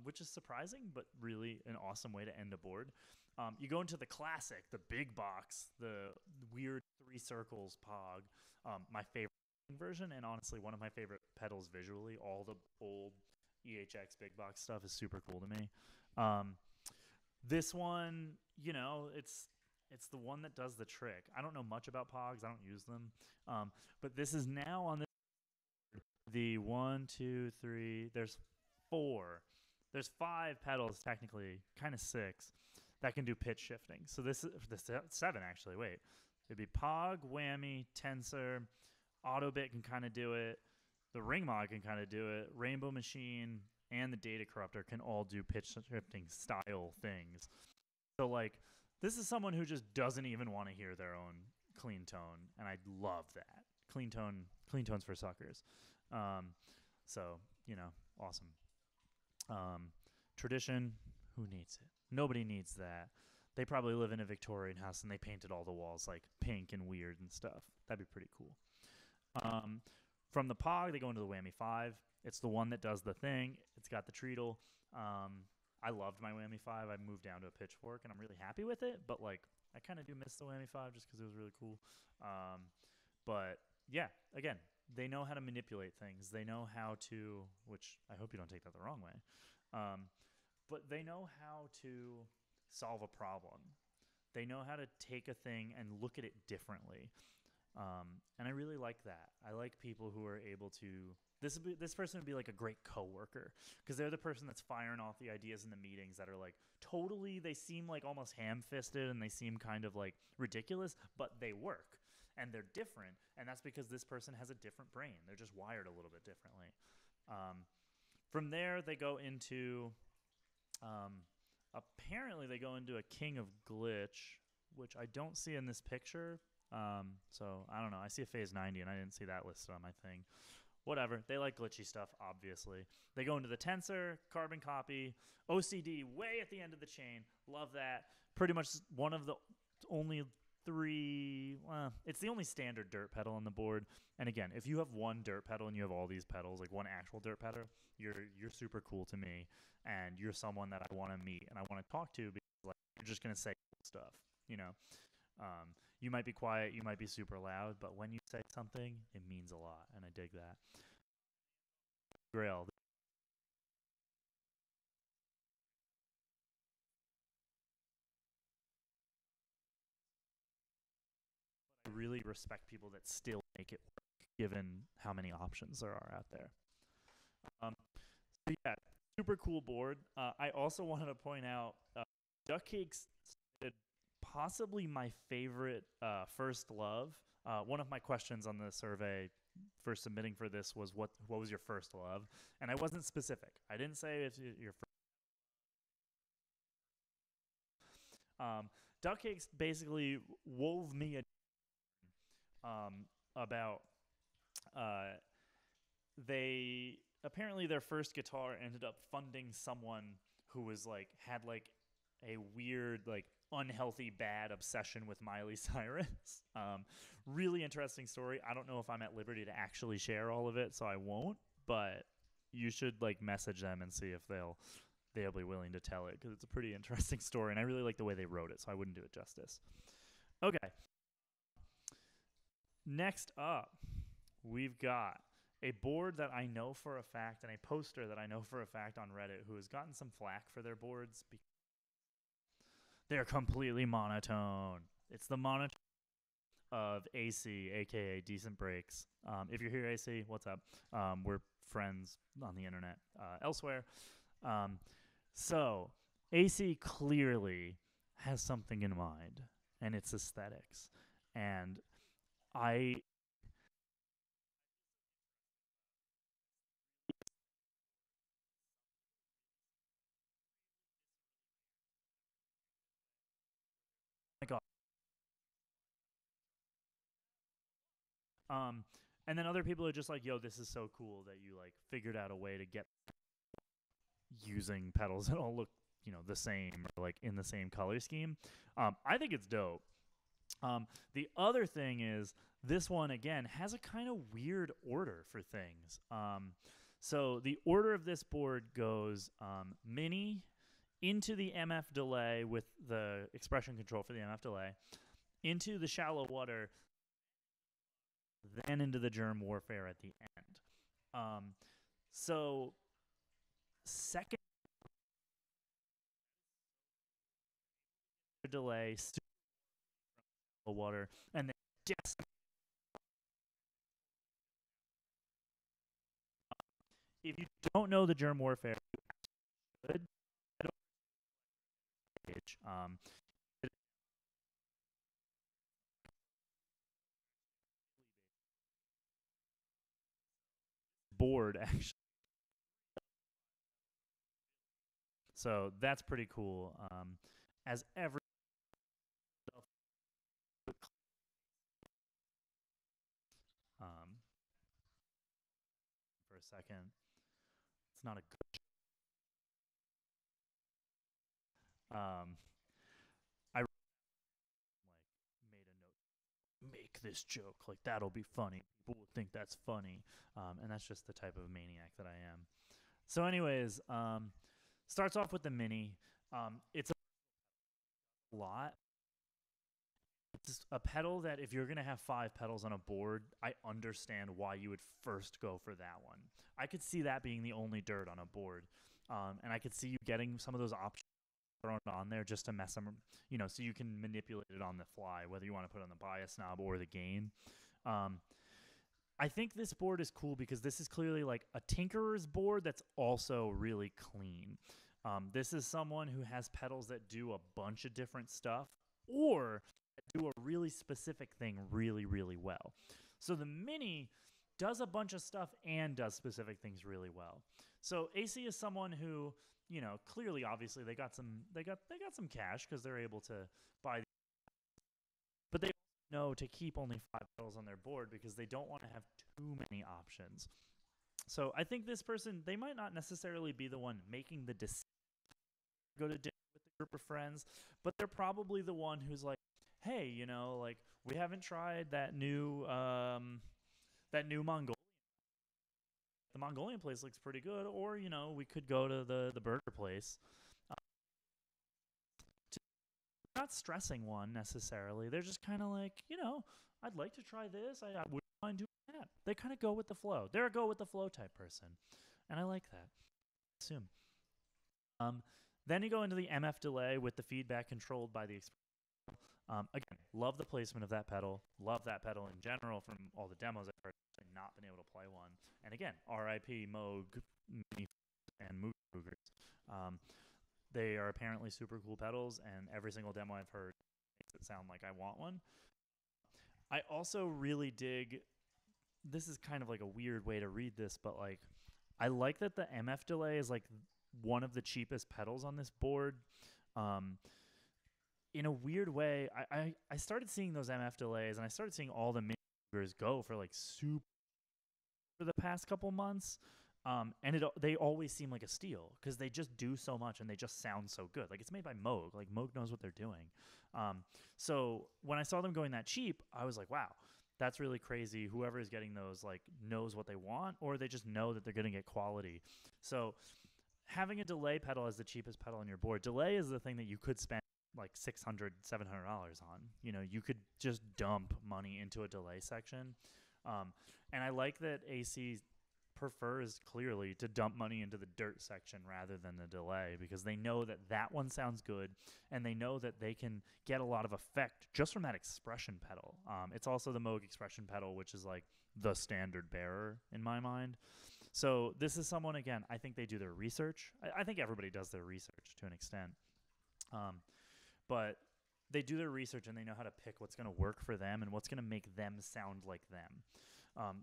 Which is surprising, but really an awesome way to end a board. You go into the classic, the big box, the weird 3 circles Pog, my favorite version, and honestly one of my favorite pedals visually. All the old EHX big box stuff is super cool to me. This one, you know, it's the one that does the trick. I don't know much about Pogs. I don't use them. But this is now on the 1, 2, 3, there's 4. There's 5 pedals, technically, kind of 6, that can do pitch shifting. So this is 7, actually. Wait, it'd be Pog, Whammy, Tensor, Autobit can kind of do it. The Ring Mod can kind of do it. Rainbow Machine and the Data Corruptor can all do pitch shifting style things. So like, this is someone who just doesn't even want to hear their own clean tone, and I love that. Clean tones for suckers. So you know, awesome. Tradition, who needs it? Nobody needs that. They probably live in a Victorian house and they painted all the walls like pink and weird and stuff. That'd be pretty cool. From the Pog, they go into the Whammy 5. It's the one that does the thing. It's got the treadle. I loved my Whammy 5. I moved down to a pitchfork and I'm really happy with it, but like I kind of do miss the Whammy 5 just because it was really cool. But yeah, again, they know how to manipulate things. They know how to, which I hope you don't take that the wrong way, but they know how to solve a problem. They know how to take a thing and look at it differently. And I really like that. I like people who are able to, this person would be like a great coworker because they're the person that's firing off the ideas in the meetings that are like totally, they seem like almost ham-fisted and they seem kind of like ridiculous, but they work. And they're different, and that's because this person has a different brain. They're just wired a little bit differently. From there, they go into, apparently they go into a King of Glitch, which I don't see in this picture. So I don't know. I see a Phase 90, and I didn't see that listed on my thing. Whatever. They like glitchy stuff, obviously. They go into the Tensor, Carbon Copy, OCD way at the end of the chain. Love that. Pretty much one of the only 3, it's the only standard dirt pedal on the board. And again, if you have one dirt pedal and you have all these pedals, like one actual dirt pedal, you're super cool to me, and you're someone that I want to meet and I want to talk to because like you're just gonna say cool stuff, you know. You might be quiet, you might be super loud, but when you say something, it means a lot, and I dig that. Grail. really respect people that still make it work, given how many options there are out there. So yeah, super cool board. I also wanted to point out Duck Cakes possibly my favorite first love. One of my questions on the survey for submitting for this was what was your first love, and I wasn't specific. I didn't say if your first. Duck Cakes basically wove me about they apparently their first guitar ended up funding someone who was like had like a weird like unhealthy bad obsession with Miley Cyrus. Really interesting story. I don't know if I'm at liberty to actually share all of it, so I won't, but you should like message them and see if they'll be willing to tell it, because it's a pretty interesting story, and I really like the way they wrote it, so I wouldn't do it justice. Okay. Next up, we've got a board that I know for a fact and a poster that I know for a fact on Reddit who has gotten some flack for their boards because they're completely monotone. It's the monotone of AC, aka Decent Breaks. If you're here, AC, what's up? We're friends on the internet elsewhere. So AC clearly has something in mind, and it's aesthetics. And I my god. And then other people are just like, yo, this is so cool that you like figured out a way to get using petals that all look, the same or like in the same color scheme. I think it's dope. The other thing is this one again has a kind of weird order for things. So the order of this board goes mini into the MF delay with the expression control for the MF delay, into the shallow water, then into the germ warfare at the end. So second delay, water, and then decimate. If you don't know the germ warfare, you should. Board actually. So that's pretty cool. As every for a second, it's not a good. I like made a note. Make this joke, like that'll be funny. People will think that's funny, and that's just the type of maniac that I am. So, anyways, starts off with the mini. It's a lot. It's a pedal that if you're going to have 5 pedals on a board, I understand why you would first go for that one. I could see that being the only dirt on a board. And I could see you getting some of those options thrown on there just to mess them, so you can manipulate it on the fly, whether you want to put it on the bias knob or the gain. I think this board is cool because this is clearly like a tinkerer's board that's also really clean. This is someone who has pedals that do a bunch of different stuff or do a really specific thing really, really well. So the mini does a bunch of stuff and does specific things really well. So AC is someone who, clearly, obviously, they got some cash because they're able to buy. But they know to keep only 5 pedals on their board because they don't want to have too many options. So I think this person, they might not necessarily be the one making the decision to go to dinner with a group of friends, but they're probably the one who's like, hey, like we haven't tried that new Mongolian. The Mongolian place looks pretty good, or we could go to the burger place. Not stressing one necessarily. They're just kind of like, I'd like to try this. I wouldn't mind doing that. They kind of go with the flow. They're a go with the flow type person, and I like that. Assume. Then you go into the MF delay with the feedback controlled by the. Again, Love the placement of that pedal. Love that pedal in general from all the demos I've heard. I've not been able to play one. And again, RIP Moog, Mini, and Moogers. They are apparently super cool pedals, and every single demo I've heard makes it sound like I want one. I also really dig, this is kind of like a weird way to read this, but like I like that the MF delay is like one of the cheapest pedals on this board. In a weird way, I started seeing those MF delays, and I started seeing all the mini go for like super for the past couple months. And they always seem like a steal because they just do so much and they just sound so good. Like, it's made by Moog. Like, Moog knows what they're doing. So when I saw them going that cheap, I was like, wow, that's really crazy. Whoever is getting those, like, knows what they want, or they just know that they're going to get quality. So having a delay pedal as the cheapest pedal on your board, delay is the thing that you could spend like $600, $700 on. You know, you could just dump money into a delay section. And I like that AC prefers clearly to dump money into the dirt section rather than the delay, because they know that that one sounds good, and they know that they can get a lot of effect just from that expression pedal. It's also the Moog expression pedal, which is like the standard bearer in my mind. So this is someone, again, I think they do their research. I think everybody does their research to an extent. But they do their research, and they know how to pick what's going to work for them and what's going to make them sound like them.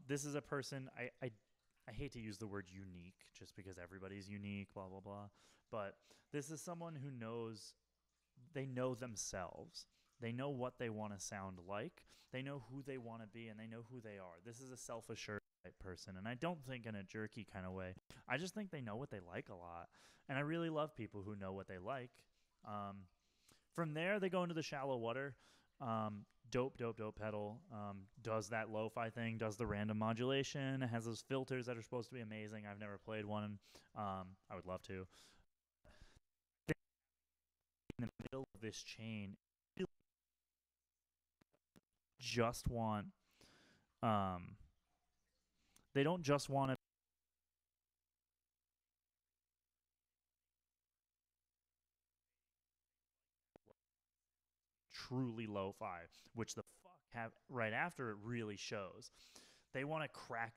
This is a person, I hate to use the word unique just because everybody's unique, blah, blah, blah. But this is someone who knows, they know themselves. They know what they want to sound like. They know who they want to be, and they know who they are. This is a self-assured type person, and I don't think in a jerky kind of way. I just think they know what they like a lot, and I really love people who know what they like. From there, they go into the shallow water. Dope pedal. Does that lo-fi thing, does the random modulation, has those filters that are supposed to be amazing. I've never played one. I would love to. In the middle of this chain, just want they don't just want to truly lo-fi, which the fuck have right after it really shows. They want to crack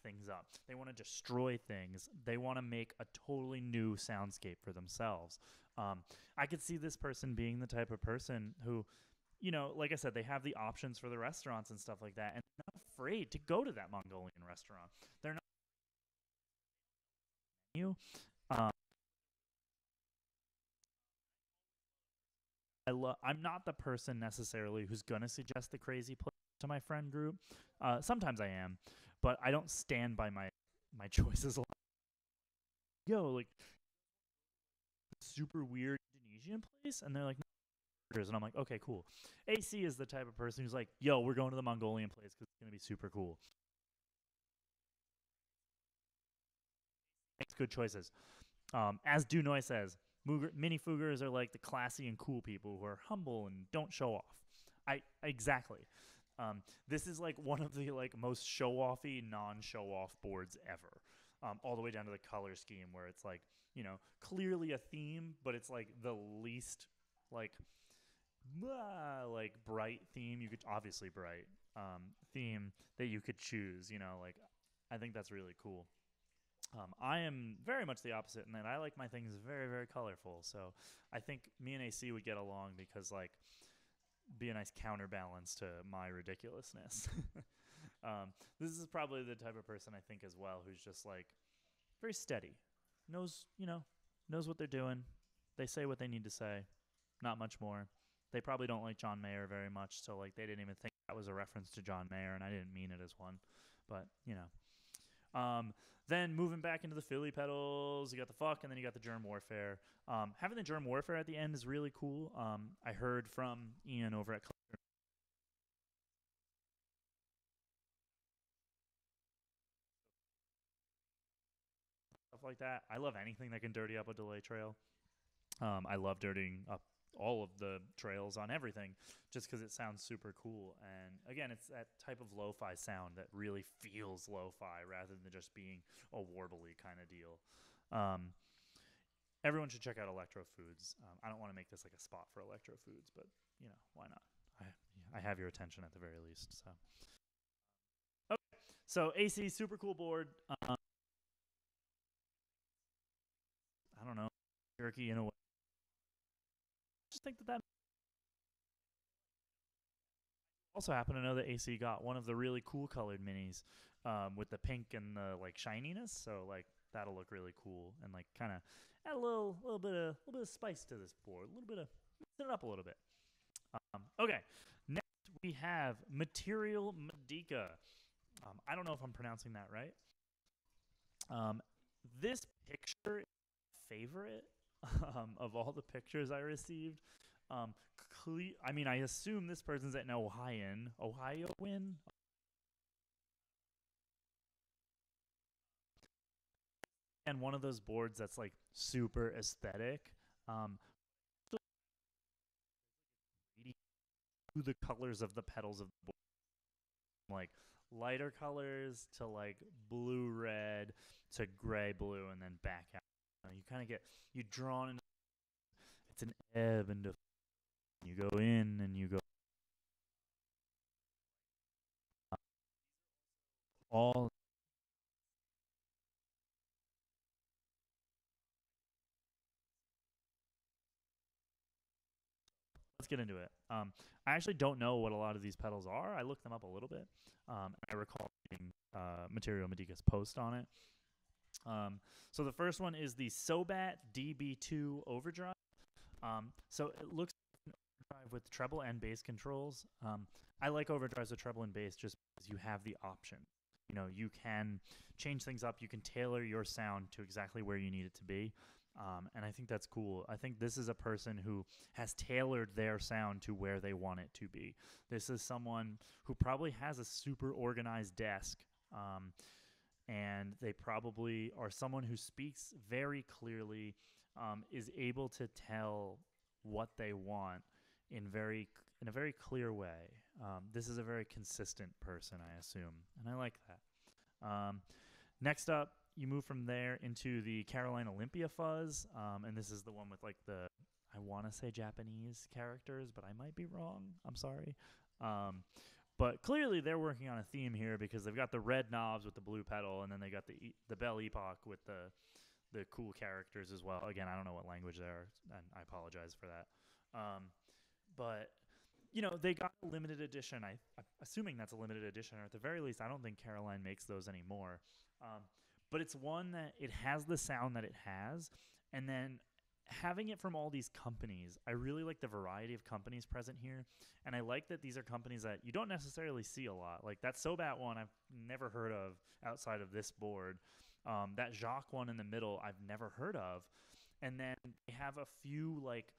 things up. They want to destroy things. They want to make a totally new soundscape for themselves. I could see this person being the type of person who, you know, like I said, they have the options for the restaurants and stuff like that, and they're not afraid to go to that Mongolian restaurant. They're not you. I'm not the person necessarily who's gonna suggest the crazy place to my friend group. Sometimes I am, but I don't stand by my choices a lot. Yo, like, super weird Indonesian place, and they're like, and I'm like, okay, cool. AC is the type of person who's like, yo, we're going to the Mongolian place because it's gonna be super cool. Makes good choices. As Dunoy says, mini Fugers are like the classy and cool people who are humble and don't show off. Exactly. This is like one of the like most show-offy, non-show-off boards ever. All the way down to the color scheme, where it's like, you know, clearly a theme, but it's like the least like bright theme you could, obviously bright theme that you could choose. You know, like, I think that's really cool. I am very much the opposite in that I like my things very, very colorful. So I think me and AC would get along because, like, be a nice counterbalance to my ridiculousness. This is probably the type of person I think as well who's just like very steady, knows what they're doing. They say what they need to say, not much more. They probably don't like John Mayer very much, so like they didn't even think that was a reference to John Mayer, and I didn't mean it as one, but you know. Then moving back into the Philly pedals, you got the fuck, and then you got the Germ Warfare. Having the Germ Warfare at the end is really cool. I heard from Ian over at stuff like that. I love anything that can dirty up a delay trail. I love dirtying up all of the trails on everything just because it sounds super cool. And again, it's that type of lo-fi sound that really feels lo-fi rather than just being a warbly kind of deal. Everyone should check out Electro Foods. I don't want to make this like a spot for Electro Foods, but you know, why not? I have your attention at the very least. So, okay. So AC, super cool board. I don't know, jerky in a way. I just think that also happen to know that AC got one of the really cool colored minis with the pink and the like shininess. So like that'll look really cool and like kind of add a little bit of spice to this board, a little bit of mix it up a little bit. Okay, next we have Material Medica. I don't know if I'm pronouncing that right. This picture is my favorite of all the pictures I received. I mean, I assume this person's an Ohioan. And one of those boards that's like super aesthetic. The colors of the petals of the board, like lighter colors to like blue red to gray blue, and then back out. You kind of get you drawn into. It's an ebb and you go in and you go all. Let's get into it. I actually don't know what a lot of these petals are. I looked them up a little bit. I recall reading Material Medica's post on it. So the first one is the Sobat DB2 Overdrive. So it looks like an overdrive with treble and bass controls. I like overdrives with treble and bass just because you have the option. You know, you can change things up. You can tailor your sound to exactly where you need it to be. And I think that's cool. I think this is a person who has tailored their sound to where they want it to be. This is someone who probably has a super organized desk. And they probably are someone who speaks very clearly, is able to tell what they want in a very clear way. This is a very consistent person, I assume, and I like that. Next up, you move from there into the Caroline Olympia Fuzz, and this is the one with like the, I want to say Japanese characters, but I might be wrong. I'm sorry. But clearly they're working on a theme here because they've got the red knobs with the blue pedal, and then they got the bell epoch with the cool characters as well. Again, I don't know what language they are, and I apologize for that. But you know, they got a limited edition. I'm assuming that's a limited edition, or at the very least, I don't think Caroline makes those anymore. But it's one that it has the sound that it has, and then having it from all these companies, I really like the variety of companies present here, and I like that these are companies that you don't necessarily see a lot. Like that Sobat one, I've never heard of outside of this board. That Jacques one in the middle, I've never heard of, and then they have a few like,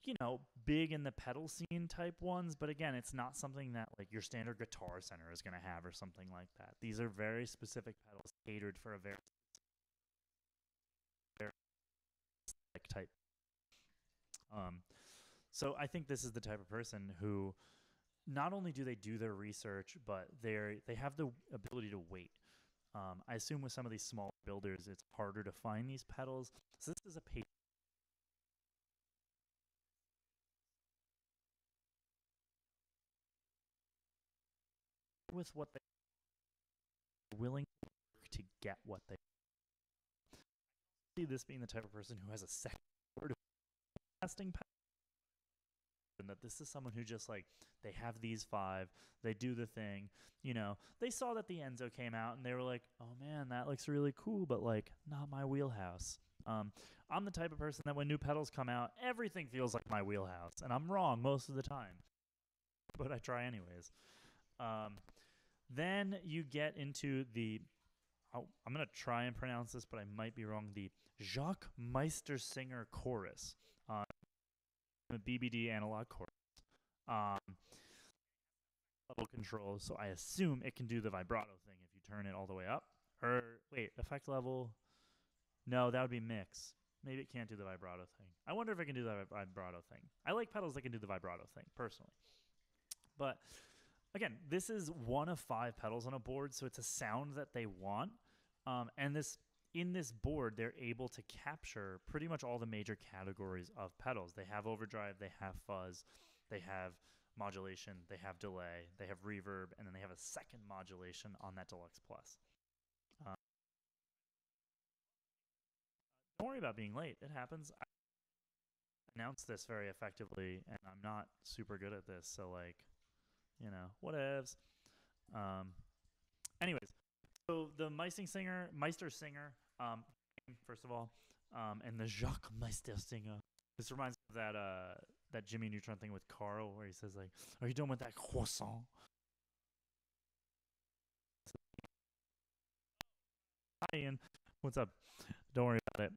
you know, big in the pedal scene type ones, but again, it's not something that like your standard Guitar Center is going to have or something like that. These are very specific pedals catered for a very type. So I think this is the type of person who not only do they do their research, but they have the ability to wait. I assume with some of these small builders, it's harder to find these pedals. So this is a patient with what they're willing to work to get what they see. This being the type of person who has a second word of casting power, and that this is someone who just like, they have these five, they do the thing, you know, they saw that the Enzo came out and they were like, oh man, that looks really cool, but like not my wheelhouse. I'm the type of person that when new pedals come out, everything feels like my wheelhouse, and I'm wrong most of the time, but I try anyways. Then you get into the, I'm going to try and pronounce this, but I might be wrong, the Jacques Meistersinger Chorus. A BBD analog chorus. Level control, so I assume it can do the vibrato thing if you turn it all the way up. Or, wait, effect level? No, that would be mix. Maybe it can't do the vibrato thing. I wonder if it can do the vibrato thing. I like pedals that can do the vibrato thing, personally. But again, this is one of 5 pedals on a board, so it's a sound that they want. And in this board, they're able to capture pretty much all the major categories of pedals. They have overdrive, they have fuzz, they have modulation, they have delay, they have reverb, and then they have a second modulation on that Deluxe Plus. Don't worry about being late. It happens. I announced this very effectively, and I'm not super good at this, so like, you know, whatevs. Anyways, so the Meister Singer, first of all, and the Jacques Meister Singer. This reminds me of that Jimmy Neutron thing with Carl, where he says like, "Are you done with that croissant?" Hi, Ian. What's up? Don't worry about it.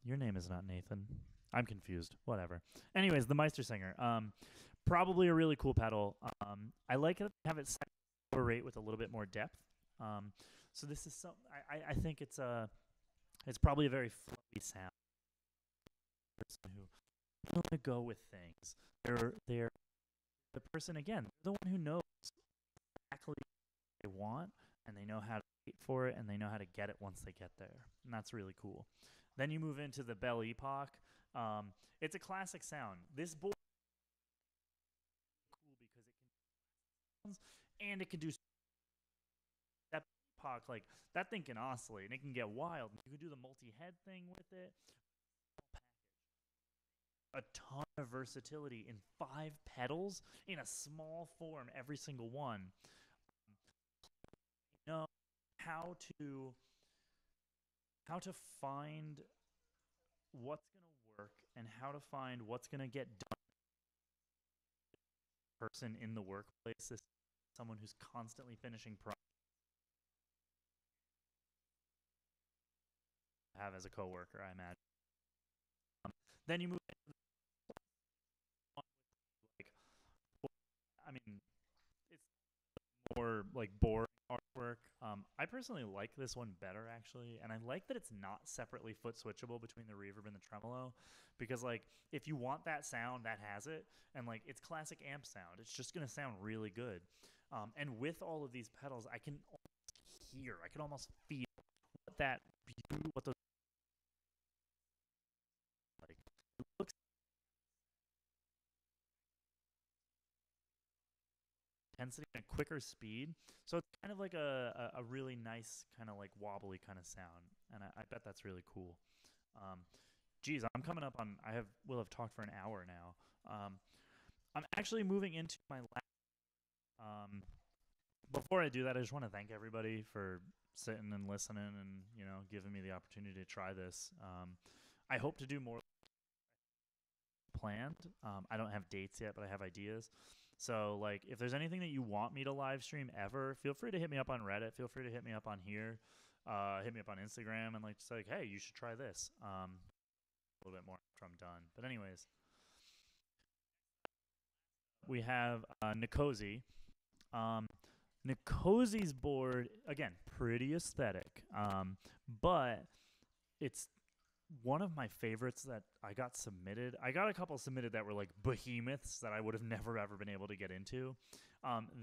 Your name is not Nathan. I'm confused. Whatever. Anyways, the Meister Singer. Probably a really cool pedal. I like it have it set to a rate with a little bit more depth. So this is some. I think it's probably a very flowy sound. Person who want to go with things. They're the person again. They're the one who knows exactly what they want, and they know how to wait for it, and they know how to get it once they get there, and that's really cool. Then you move into the Belle Epoque. It's a classic sound. This board is cool because it can do sounds and it can do that Epoque, like that thing can oscillate and it can get wild. You can do the multi-head thing with it. A ton of versatility in 5 pedals in a small form, every single one. You know how to find what's going to work and how to find what's going to get done. Person in the workplace is someone who's constantly finishing projects. Have as a coworker, I imagine. Then you move into like, I mean, it's more like boring artwork. I personally like this one better actually, and I like that it's not separately foot switchable between the reverb and the tremolo, because like if you want that sound, that has it, and like it's classic amp sound. It's just gonna sound really good. And with all of these pedals, I can almost feel what those like. It looks intensity and a quicker speed. So it's kind of like a really nice kind of like wobbly kind of sound. And I bet that's really cool. Geez, I'm coming up on, we'll have talked for an hour now. I'm actually moving into my last, before I do that, I just want to thank everybody for sitting and listening and, you know, giving me the opportunity to try this. I hope to do more planned. I don't have dates yet, but I have ideas. So, like, if there's anything that you want me to live stream ever, feel free to hit me up on Reddit. Feel free to hit me up on here. Hit me up on Instagram and, like, just like, hey, you should try this. A little bit more after I'm done. But anyways, we have Nikosi. Nikosi's board, again, pretty aesthetic. But it's one of my favorites that I got submitted. I got a couple submitted that were like behemoths that I would have never ever been able to get into.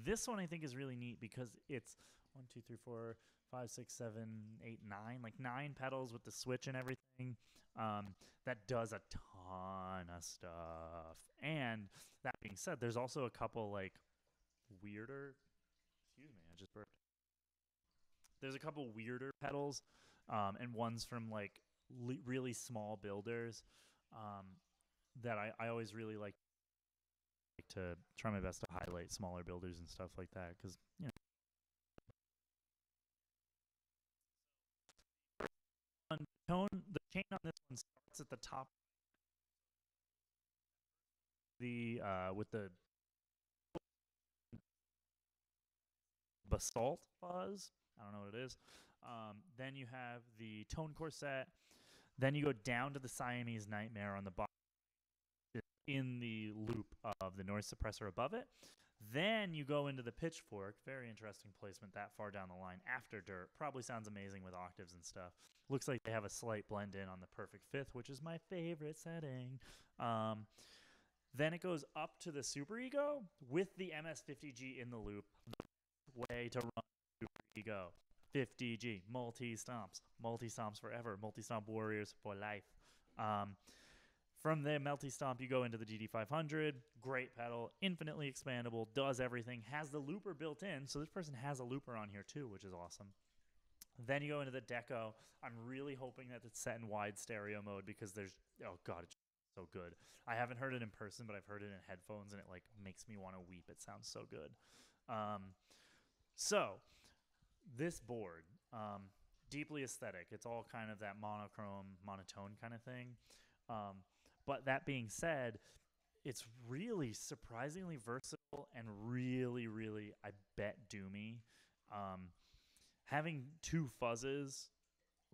This one I think is really neat because it's 1, 2, 3, 4, 5, 6, 7, 8, 9, like 9 pedals with the switch and everything. That does a ton of stuff. And that being said, there's also a couple like weirder. Excuse me, I just burped. There's a couple weirder pedals, and ones from like really small builders that I always really like to try my best to highlight smaller builders and stuff like that, because you know the chain on this one starts at the top, with the basalt fuzz. I don't know what it is. Then you have the tone corset. Then you go down to the Siamese Nightmare on the bottom in the loop of the noise suppressor above it. Then you go into the Pitchfork. Very interesting placement that far down the line after Dirt. Probably sounds amazing with octaves and stuff. Looks like they have a slight blend in on the Perfect Fifth, which is my favorite setting. Then it goes up to the Super Ego with the MS50G in the loop. Way to run Super Ego. 50G, multi-stomps forever, multi-stomp warriors for life. From the Melty Stomp, you go into the GD500. Great pedal, infinitely expandable, does everything, has the looper built in. So this person has a looper on here too, which is awesome. Then you go into the Deco. I'm really hoping that it's set in wide stereo mode because there's, oh God, it's so good. I haven't heard it in person, but I've heard it in headphones, and it like makes me want to weep. It sounds so good. So this board, deeply aesthetic. It's all kind of that monochrome, monotone kind of thing. But that being said, it's really surprisingly versatile and really, really, I bet, doomy. Having two fuzzes,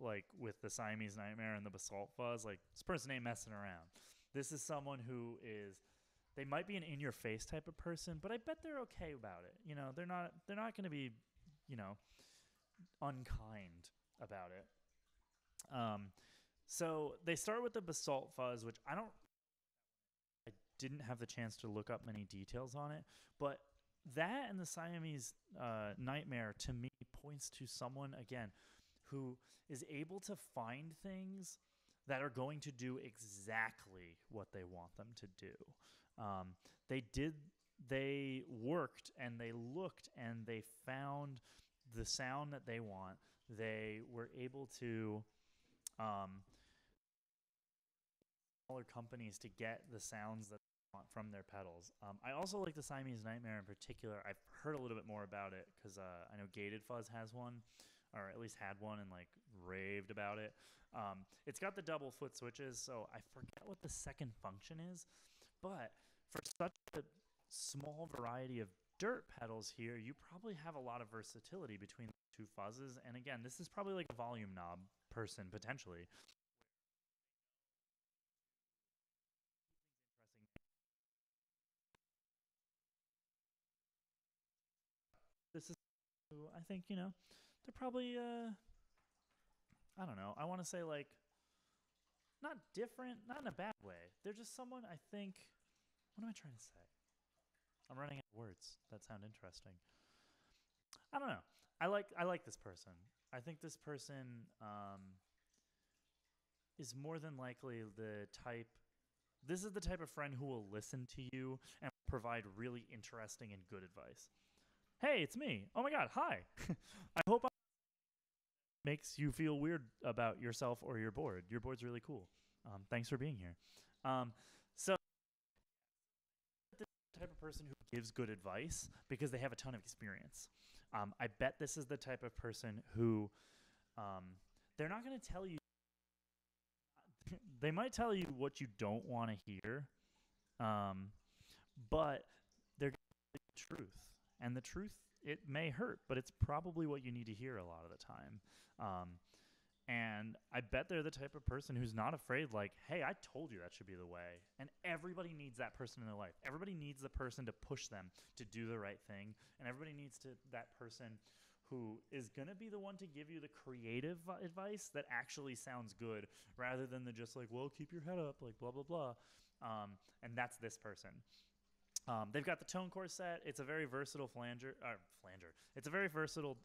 like with the Siamese Nightmare and the Basalt Fuzz, like this person ain't messing around. This is someone who is, they might be an in-your-face type of person, but I bet they're okay about it. You know, they're not going to be, you know, unkind about it. So they start with the Basalt Fuzz, which I didn't have the chance to look up many details on it, but that and the Siamese Nightmare to me points to someone, again, who is able to find things that are going to do exactly what they want them to do. They worked and they looked and they found the sound that they want. They were able to smaller companies to get the sounds that they want from their pedals. I also like the Siamese Nightmare in particular. I've heard a little bit more about it because I know Gated Fuzz has one, or at least had one and like raved about it. It's got the double foot switches, so I forget what the second function is, but for such a small variety of dirt pedals here, you probably have a lot of versatility between the two fuzzes. And again, this is probably like a volume knob person potentially. This is, I think, you know, they're probably I don't know, I want to say like not different, not in a bad way. They're just someone, I think, what am I trying to say? I'm running out of words that sound interesting. I don't know. I like this person. I think this person is more than likely the type. This is the type of friend who will listen to you and provide really interesting and good advice. Hey, it's me. Oh my God, hi. I hope I makes you feel weird about yourself or your board. Your board's really cool. Thanks for being here. So the type of person who gives good advice because they have a ton of experience. I bet this is the type of person who they're not going to tell you. They might tell you what you don't want to hear, but they're going to tell you the truth. And the truth, it may hurt, but it's probably what you need to hear a lot of the time. And I bet they're the type of person who's not afraid, like, hey, I told you that should be the way. And everybody needs that person in their life. Everybody needs the person to push them to do the right thing. And everybody needs that person who is going to be the one to give you the creative advice that actually sounds good rather than the just like, well, keep your head up, like blah, blah, blah. And that's this person. They've got the tone core set. It's a very versatile flanger. It's a very versatile,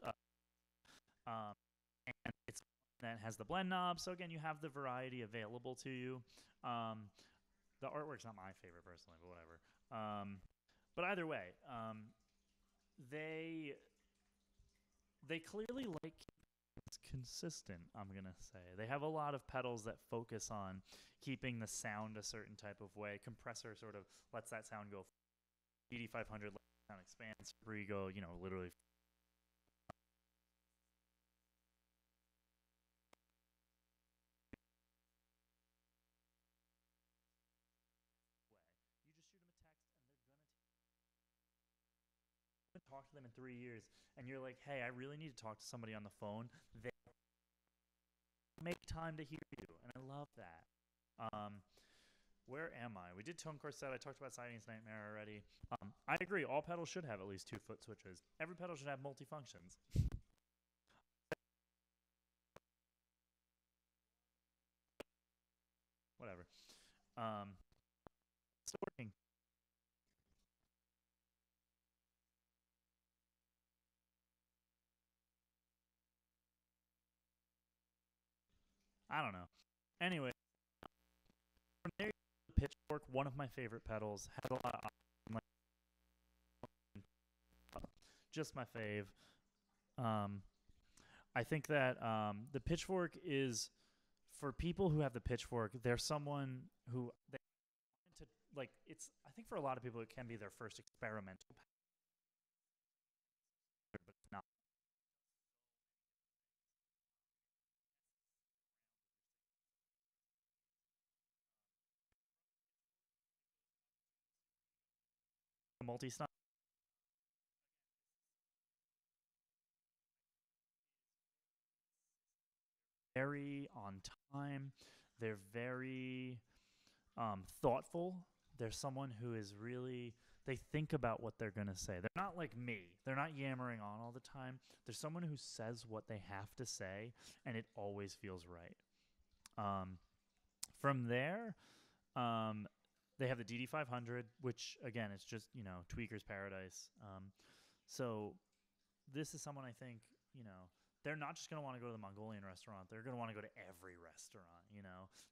and it's that has the blend knob. So again, you have the variety available to you. The artwork's not my favorite personally, but whatever. But either way, they clearly like it's consistent, I'm going to say. They have a lot of pedals that focus on keeping the sound a certain type of way. Compressor sort of lets that sound go. GD500 lets the sound expand. Super Ego, you know, literally. You just shoot them a text and they're going to talk to them in 3 years and you're like, hey, I really need to talk to somebody on the phone. They make time to hear you, and I love that. Where am I? We did tone corset. I talked about Siamese Nightmare already. I agree. All pedals should have at least 2 foot switches. Every pedal should have multi-functions. Whatever. Still working. I don't know. Anyway, from there pitchfork, one of my favorite pedals. Has a lot of like, just my fave. I think that the pitchfork is for people who have the pitchfork. They're someone who they to like. It's I think for a lot of people it can be their first experimental, but it's not. A multi-stop. Very on time. They're very thoughtful. They're someone who is really they think about what they're gonna say. They're not like me. They're not yammering on all the time. They're someone who says what they have to say, and it always feels right. Um, from there, they have the DD500, which again, it's just tweaker's paradise. So this is someone I think they're not just going to want to go to the Mongolian restaurant. They're going to want to go to every restaurant.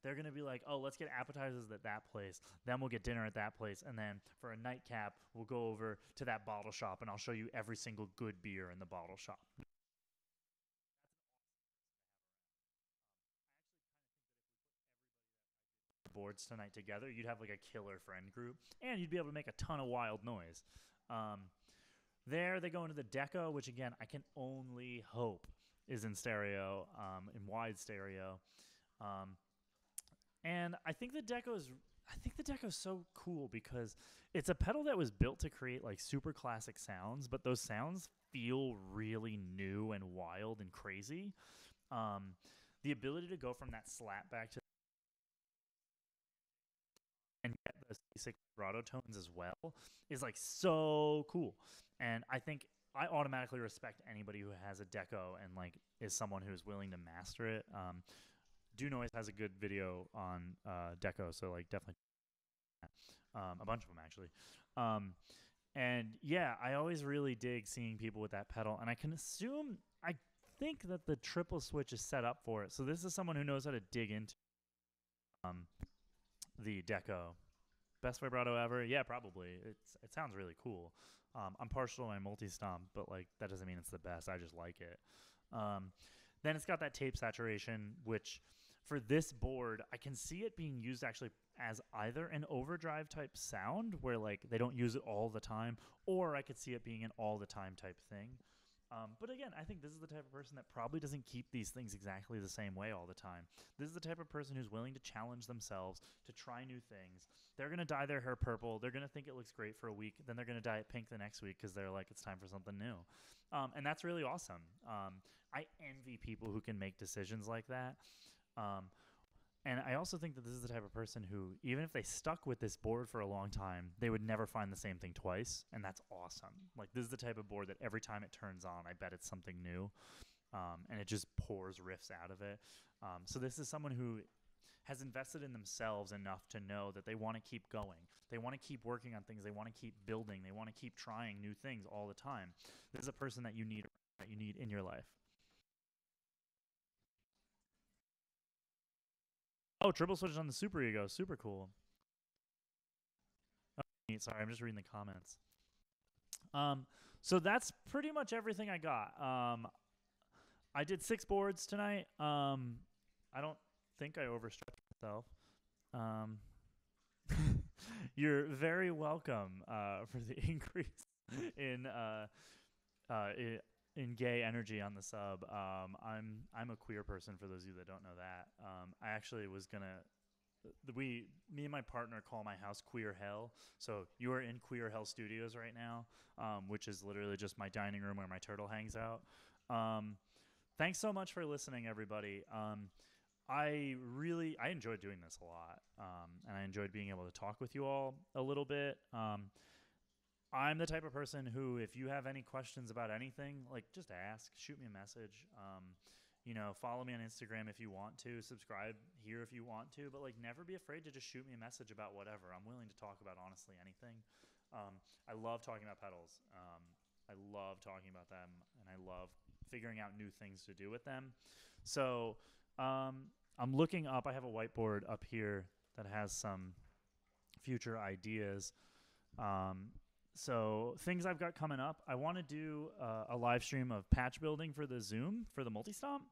They're going to be like, oh, let's get appetizers at that place. Then we'll get dinner at that place. And then for a nightcap, we'll go over to that bottle shop and I'll show you every single good beer in the bottle shop. Boards tonight together, you'd have like a killer friend group and you'd be able to make a ton of wild noise. There they go into the deco, which again I can only hope is in stereo, in wide stereo. And I think the deco is so cool because it's a pedal that was built to create like super classic sounds, but those sounds feel really new and wild and crazy. The ability to go from that slap back to and get those basic vibrato tones as well is like so cool. And I think I automatically respect anybody who has a deco and like is someone who's willing to master it. Do Noise has a good video on deco, so like definitely a bunch of them actually. And yeah, I always really dig seeing people with that pedal, and I think that the triple switch is set up for it. So this is someone who knows how to dig into the deco. Best vibrato ever? Yeah, probably. It sounds really cool. I'm partial to my multi-stomp, but like that doesn't mean it's the best. I just like it. Then it's got that tape saturation, which for this board, I can see it being used actually as either an overdrive type sound where like they don't use it all the time, or I could see it being an all the time type thing. But again, I think this is the type of person that probably doesn't keep these things exactly the same way all the time. This is the type of person who's willing to challenge themselves, to try new things. They're going to dye their hair purple. They're going to think it looks great for a week. Then they're going to dye it pink the next week because they're like, it's time for something new. And that's really awesome. I envy people who can make decisions like that. And I also think that this is the type of person who, even if they stuck with this board for a long time, they would never find the same thing twice, and that's awesome. Like, this is the type of board that every time it turns on, I bet it's something new, and it just pours riffs out of it. So this is someone who has invested in themselves enough to know that they want to keep going. They want to keep working on things. They want to keep building. They want to keep trying new things all the time. This is a person that you need in your life. Oh, triple switch on the Super Ego. Super cool. Oh, sorry, I'm just reading the comments. So that's pretty much everything I got. I did 6 boards tonight. I don't think I overstretched myself. You're very welcome for the increase in in gay energy on the sub. I'm a queer person for those of you that don't know that. I actually was gonna me and my partner call my house Queer Hell. So you are in Queer Hell Studios right now, which is literally just my dining room where my turtle hangs out. Thanks so much for listening, everybody. I enjoyed doing this a lot, and I enjoyed being able to talk with you all a little bit. I'm the type of person who, if you have any questions about anything, like just ask, shoot me a message. Follow me on Instagram if you want to, subscribe here if you want to, but like never be afraid to just shoot me a message about whatever. I'm willing to talk about honestly anything. I love talking about pedals. I love talking about them, and I love figuring out new things to do with them. So I'm looking up. I have a whiteboard up here that has some future ideas. So things I've got coming up, I want to do a live stream of patch building for the Zoom for the multi-stomp.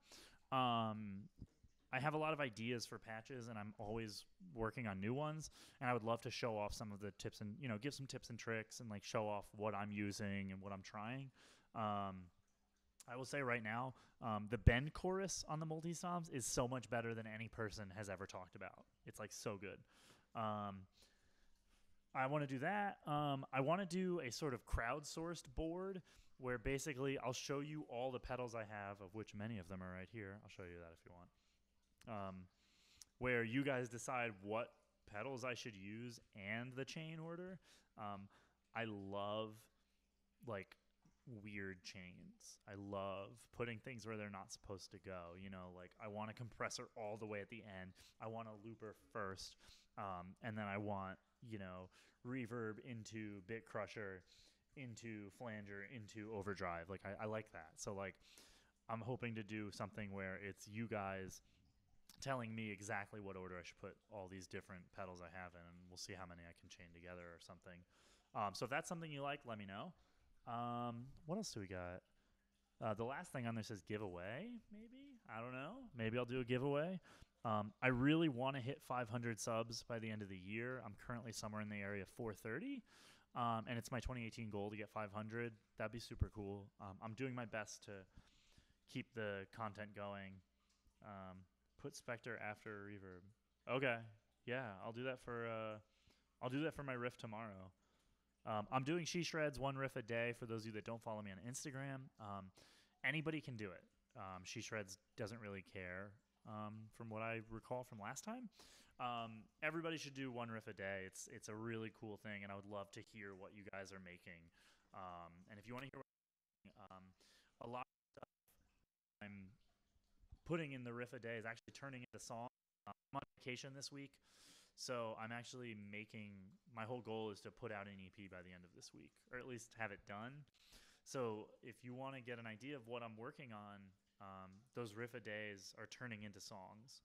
I have a lot of ideas for patches, and I'm always working on new ones. And I would love to show off some of the tips and, you know, give some tips and tricks and like show off what I'm using and what I'm trying. I will say right now, the bend chorus on the multi-stomps is so much better than any person has ever talked about. It's like so good. I want to do that. I want to do a sort of crowdsourced board where basically I'll show you all the pedals I have, of which many of them are right here. I'll show you that if you want. Where you guys decide what pedals I should use and the chain order. I love like weird chains. I love putting things where they're not supposed to go. You know, like I want a compressor all the way at the end. I want a looper first. And then I want, you know, reverb into bit crusher, into flanger, into overdrive. Like I like that. So like I'm hoping to do something where it's you guys telling me exactly what order I should put all these different pedals I have in, and we'll see how many I can chain together or something. So if that's something you like, let me know. What else do we got? The last thing on there says giveaway, maybe? I don't know. Maybe I'll do a giveaway. I really want to hit 500 subs by the end of the year. I'm currently somewhere in the area of 430, and it's my 2018 goal to get 500. That'd be super cool. I'm doing my best to keep the content going. Put Spectre after reverb. Okay, yeah, I'll do that for my riff tomorrow. I'm doing She Shreds one riff a day for those of you that don't follow me on Instagram. Anybody can do it. She Shreds doesn't really care, from what I recall from last time. Everybody should do one riff a day. It's a really cool thing, and I would love to hear what you guys are making. And if you want to hear a lot of stuff I'm putting in the riff a day is actually turning into song. I'm on vacation this week, so I'm actually my whole goal is to put out an EP by the end of this week, or at least have it done. So if you want to get an idea of what I'm working on, those riff a days are turning into songs.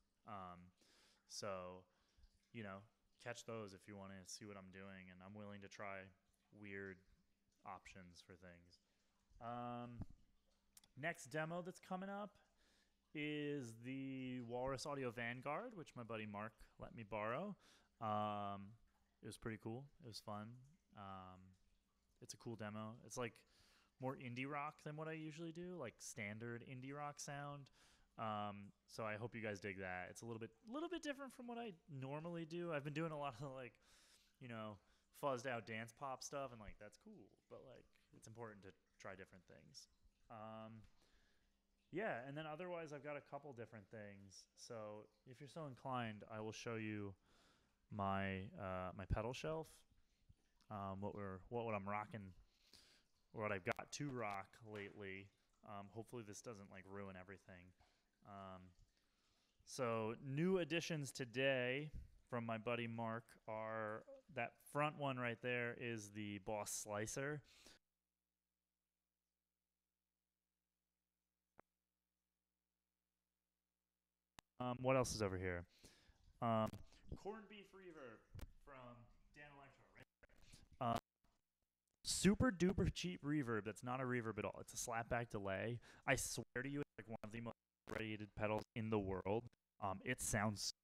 So, you know, catch those if you want to see what I'm doing, and I'm willing to try weird options for things. Next demo that's coming up is the Walrus Audio Vanguard, which my buddy Mark let me borrow. It was pretty cool. It was fun. It's a cool demo. It's like more indie rock than what I usually do, like standard indie rock sound. So I hope you guys dig that. It's a little bit different from what I normally do. I've been doing a lot of like, you know, fuzzed out dance pop stuff, and like that's cool, but like it's important to try different things. Yeah, and then otherwise I've got a couple different things. So if you're so inclined, I will show you my my pedal shelf. What I'm rocking, or what I've got to rock lately. Hopefully this doesn't like ruin everything. So new additions today from my buddy Mark are that front one right there is the Boss Slicer. What else is over here? Corned beef reverb from Dan Electro, right there. Super duper cheap reverb that's not a reverb at all. It's a slapback delay. I swear to you, it's like one of the most rated pedals in the world. It sounds.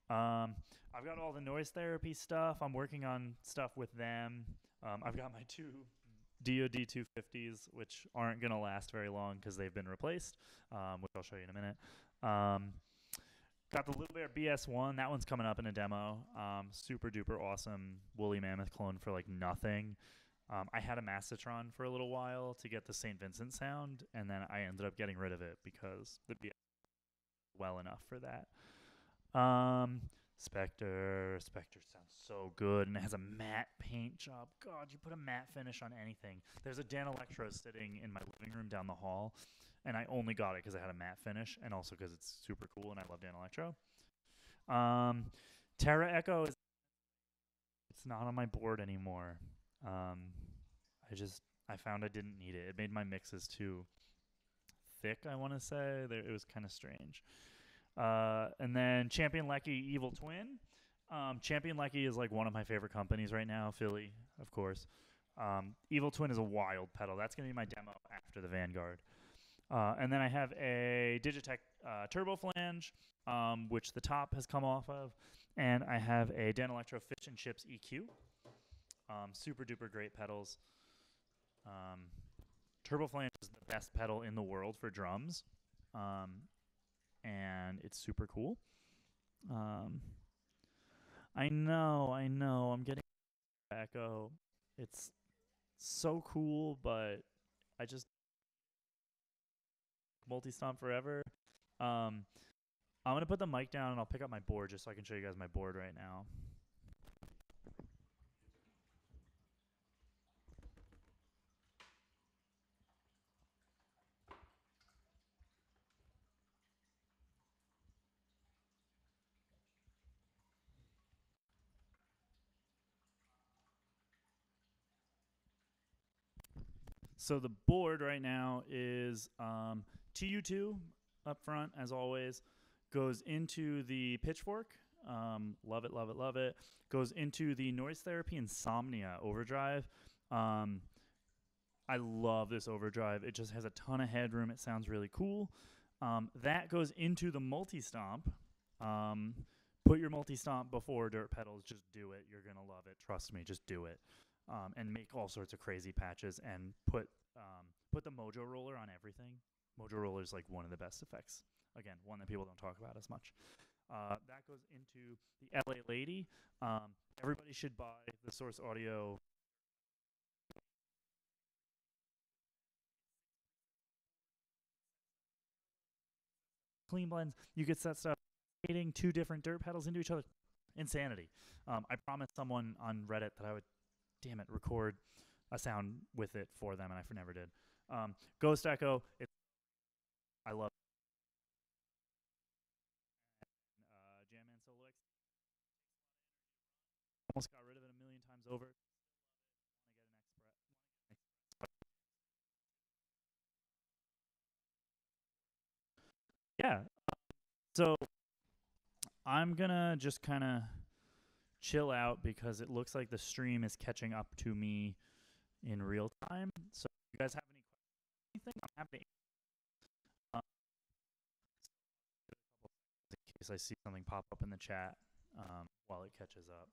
I've got all the noise therapy stuff. I'm working on stuff with them. I've got my two DoD 250s, which aren't going to last very long because they've been replaced, which I'll show you in a minute. Got the Little Bear BS1. That one's coming up in a demo. Super duper awesome Woolly Mammoth clone for like nothing. I had a Mastotron for a little while to get the St. Vincent sound, and then I ended up getting rid of it because the BS well enough for that. Spectre sounds so good, and it has a matte paint job. God, you put a matte finish on anything. There's a Dan Electro sitting in my living room down the hall, and I only got it because it had a matte finish, and also because it's super cool, and I love Dan Electro. Terra Echo it's not on my board anymore. I found I didn't need it. It made my mixes too thick, I want to say. It was kind of strange. And then Champion Lecky Evil Twin. Champion Lecky is like one of my favorite companies right now. Philly, of course. Evil Twin is a wild pedal. That's going to be my demo after the Vanguard. And then I have a Digitech Turbo Flange, which the top has come off of. And I have a Dan Electro Fish and Chips EQ. Super duper great pedals. Turbo Flange is the best pedal in the world for drums. And it's super cool. I know, I'm getting echo. It's so cool, but I just multi-stomp forever. I'm going to put the mic down and I'll pick up my board just so I can show you guys my board right now. So the board right now is TU2 up front, as always. Goes into the Pitchfork. Love it, love it, love it. Goes into the Noise Therapy Insomnia Overdrive. I love this overdrive. It just has a ton of headroom. It sounds really cool. That goes into the multi-stomp. Put your multi-stomp before dirt pedals. Just do it. You're going to love it. Trust me. Just do it. And make all sorts of crazy patches and put the Mojo Roller on everything. Mojo Roller is like one of the best effects. Again, one that people don't talk about as much. That goes into the LA Lady. Everybody should buy the Source Audio clean blends. You could set stuff hitting two different dirt pedals into each other. Insanity. I promised someone on Reddit that I would, damn it, record a sound with it for them, and I never did. Ghost Echo. I love Jamman Solo X. Almost got rid of it a million times over. Yeah. So I'm gonna just kind of chill out because it looks like the stream is catching up to me in real time. So if you guys have any questions, anything, I'm happy to answer. In case I see something pop up in the chat while it catches up.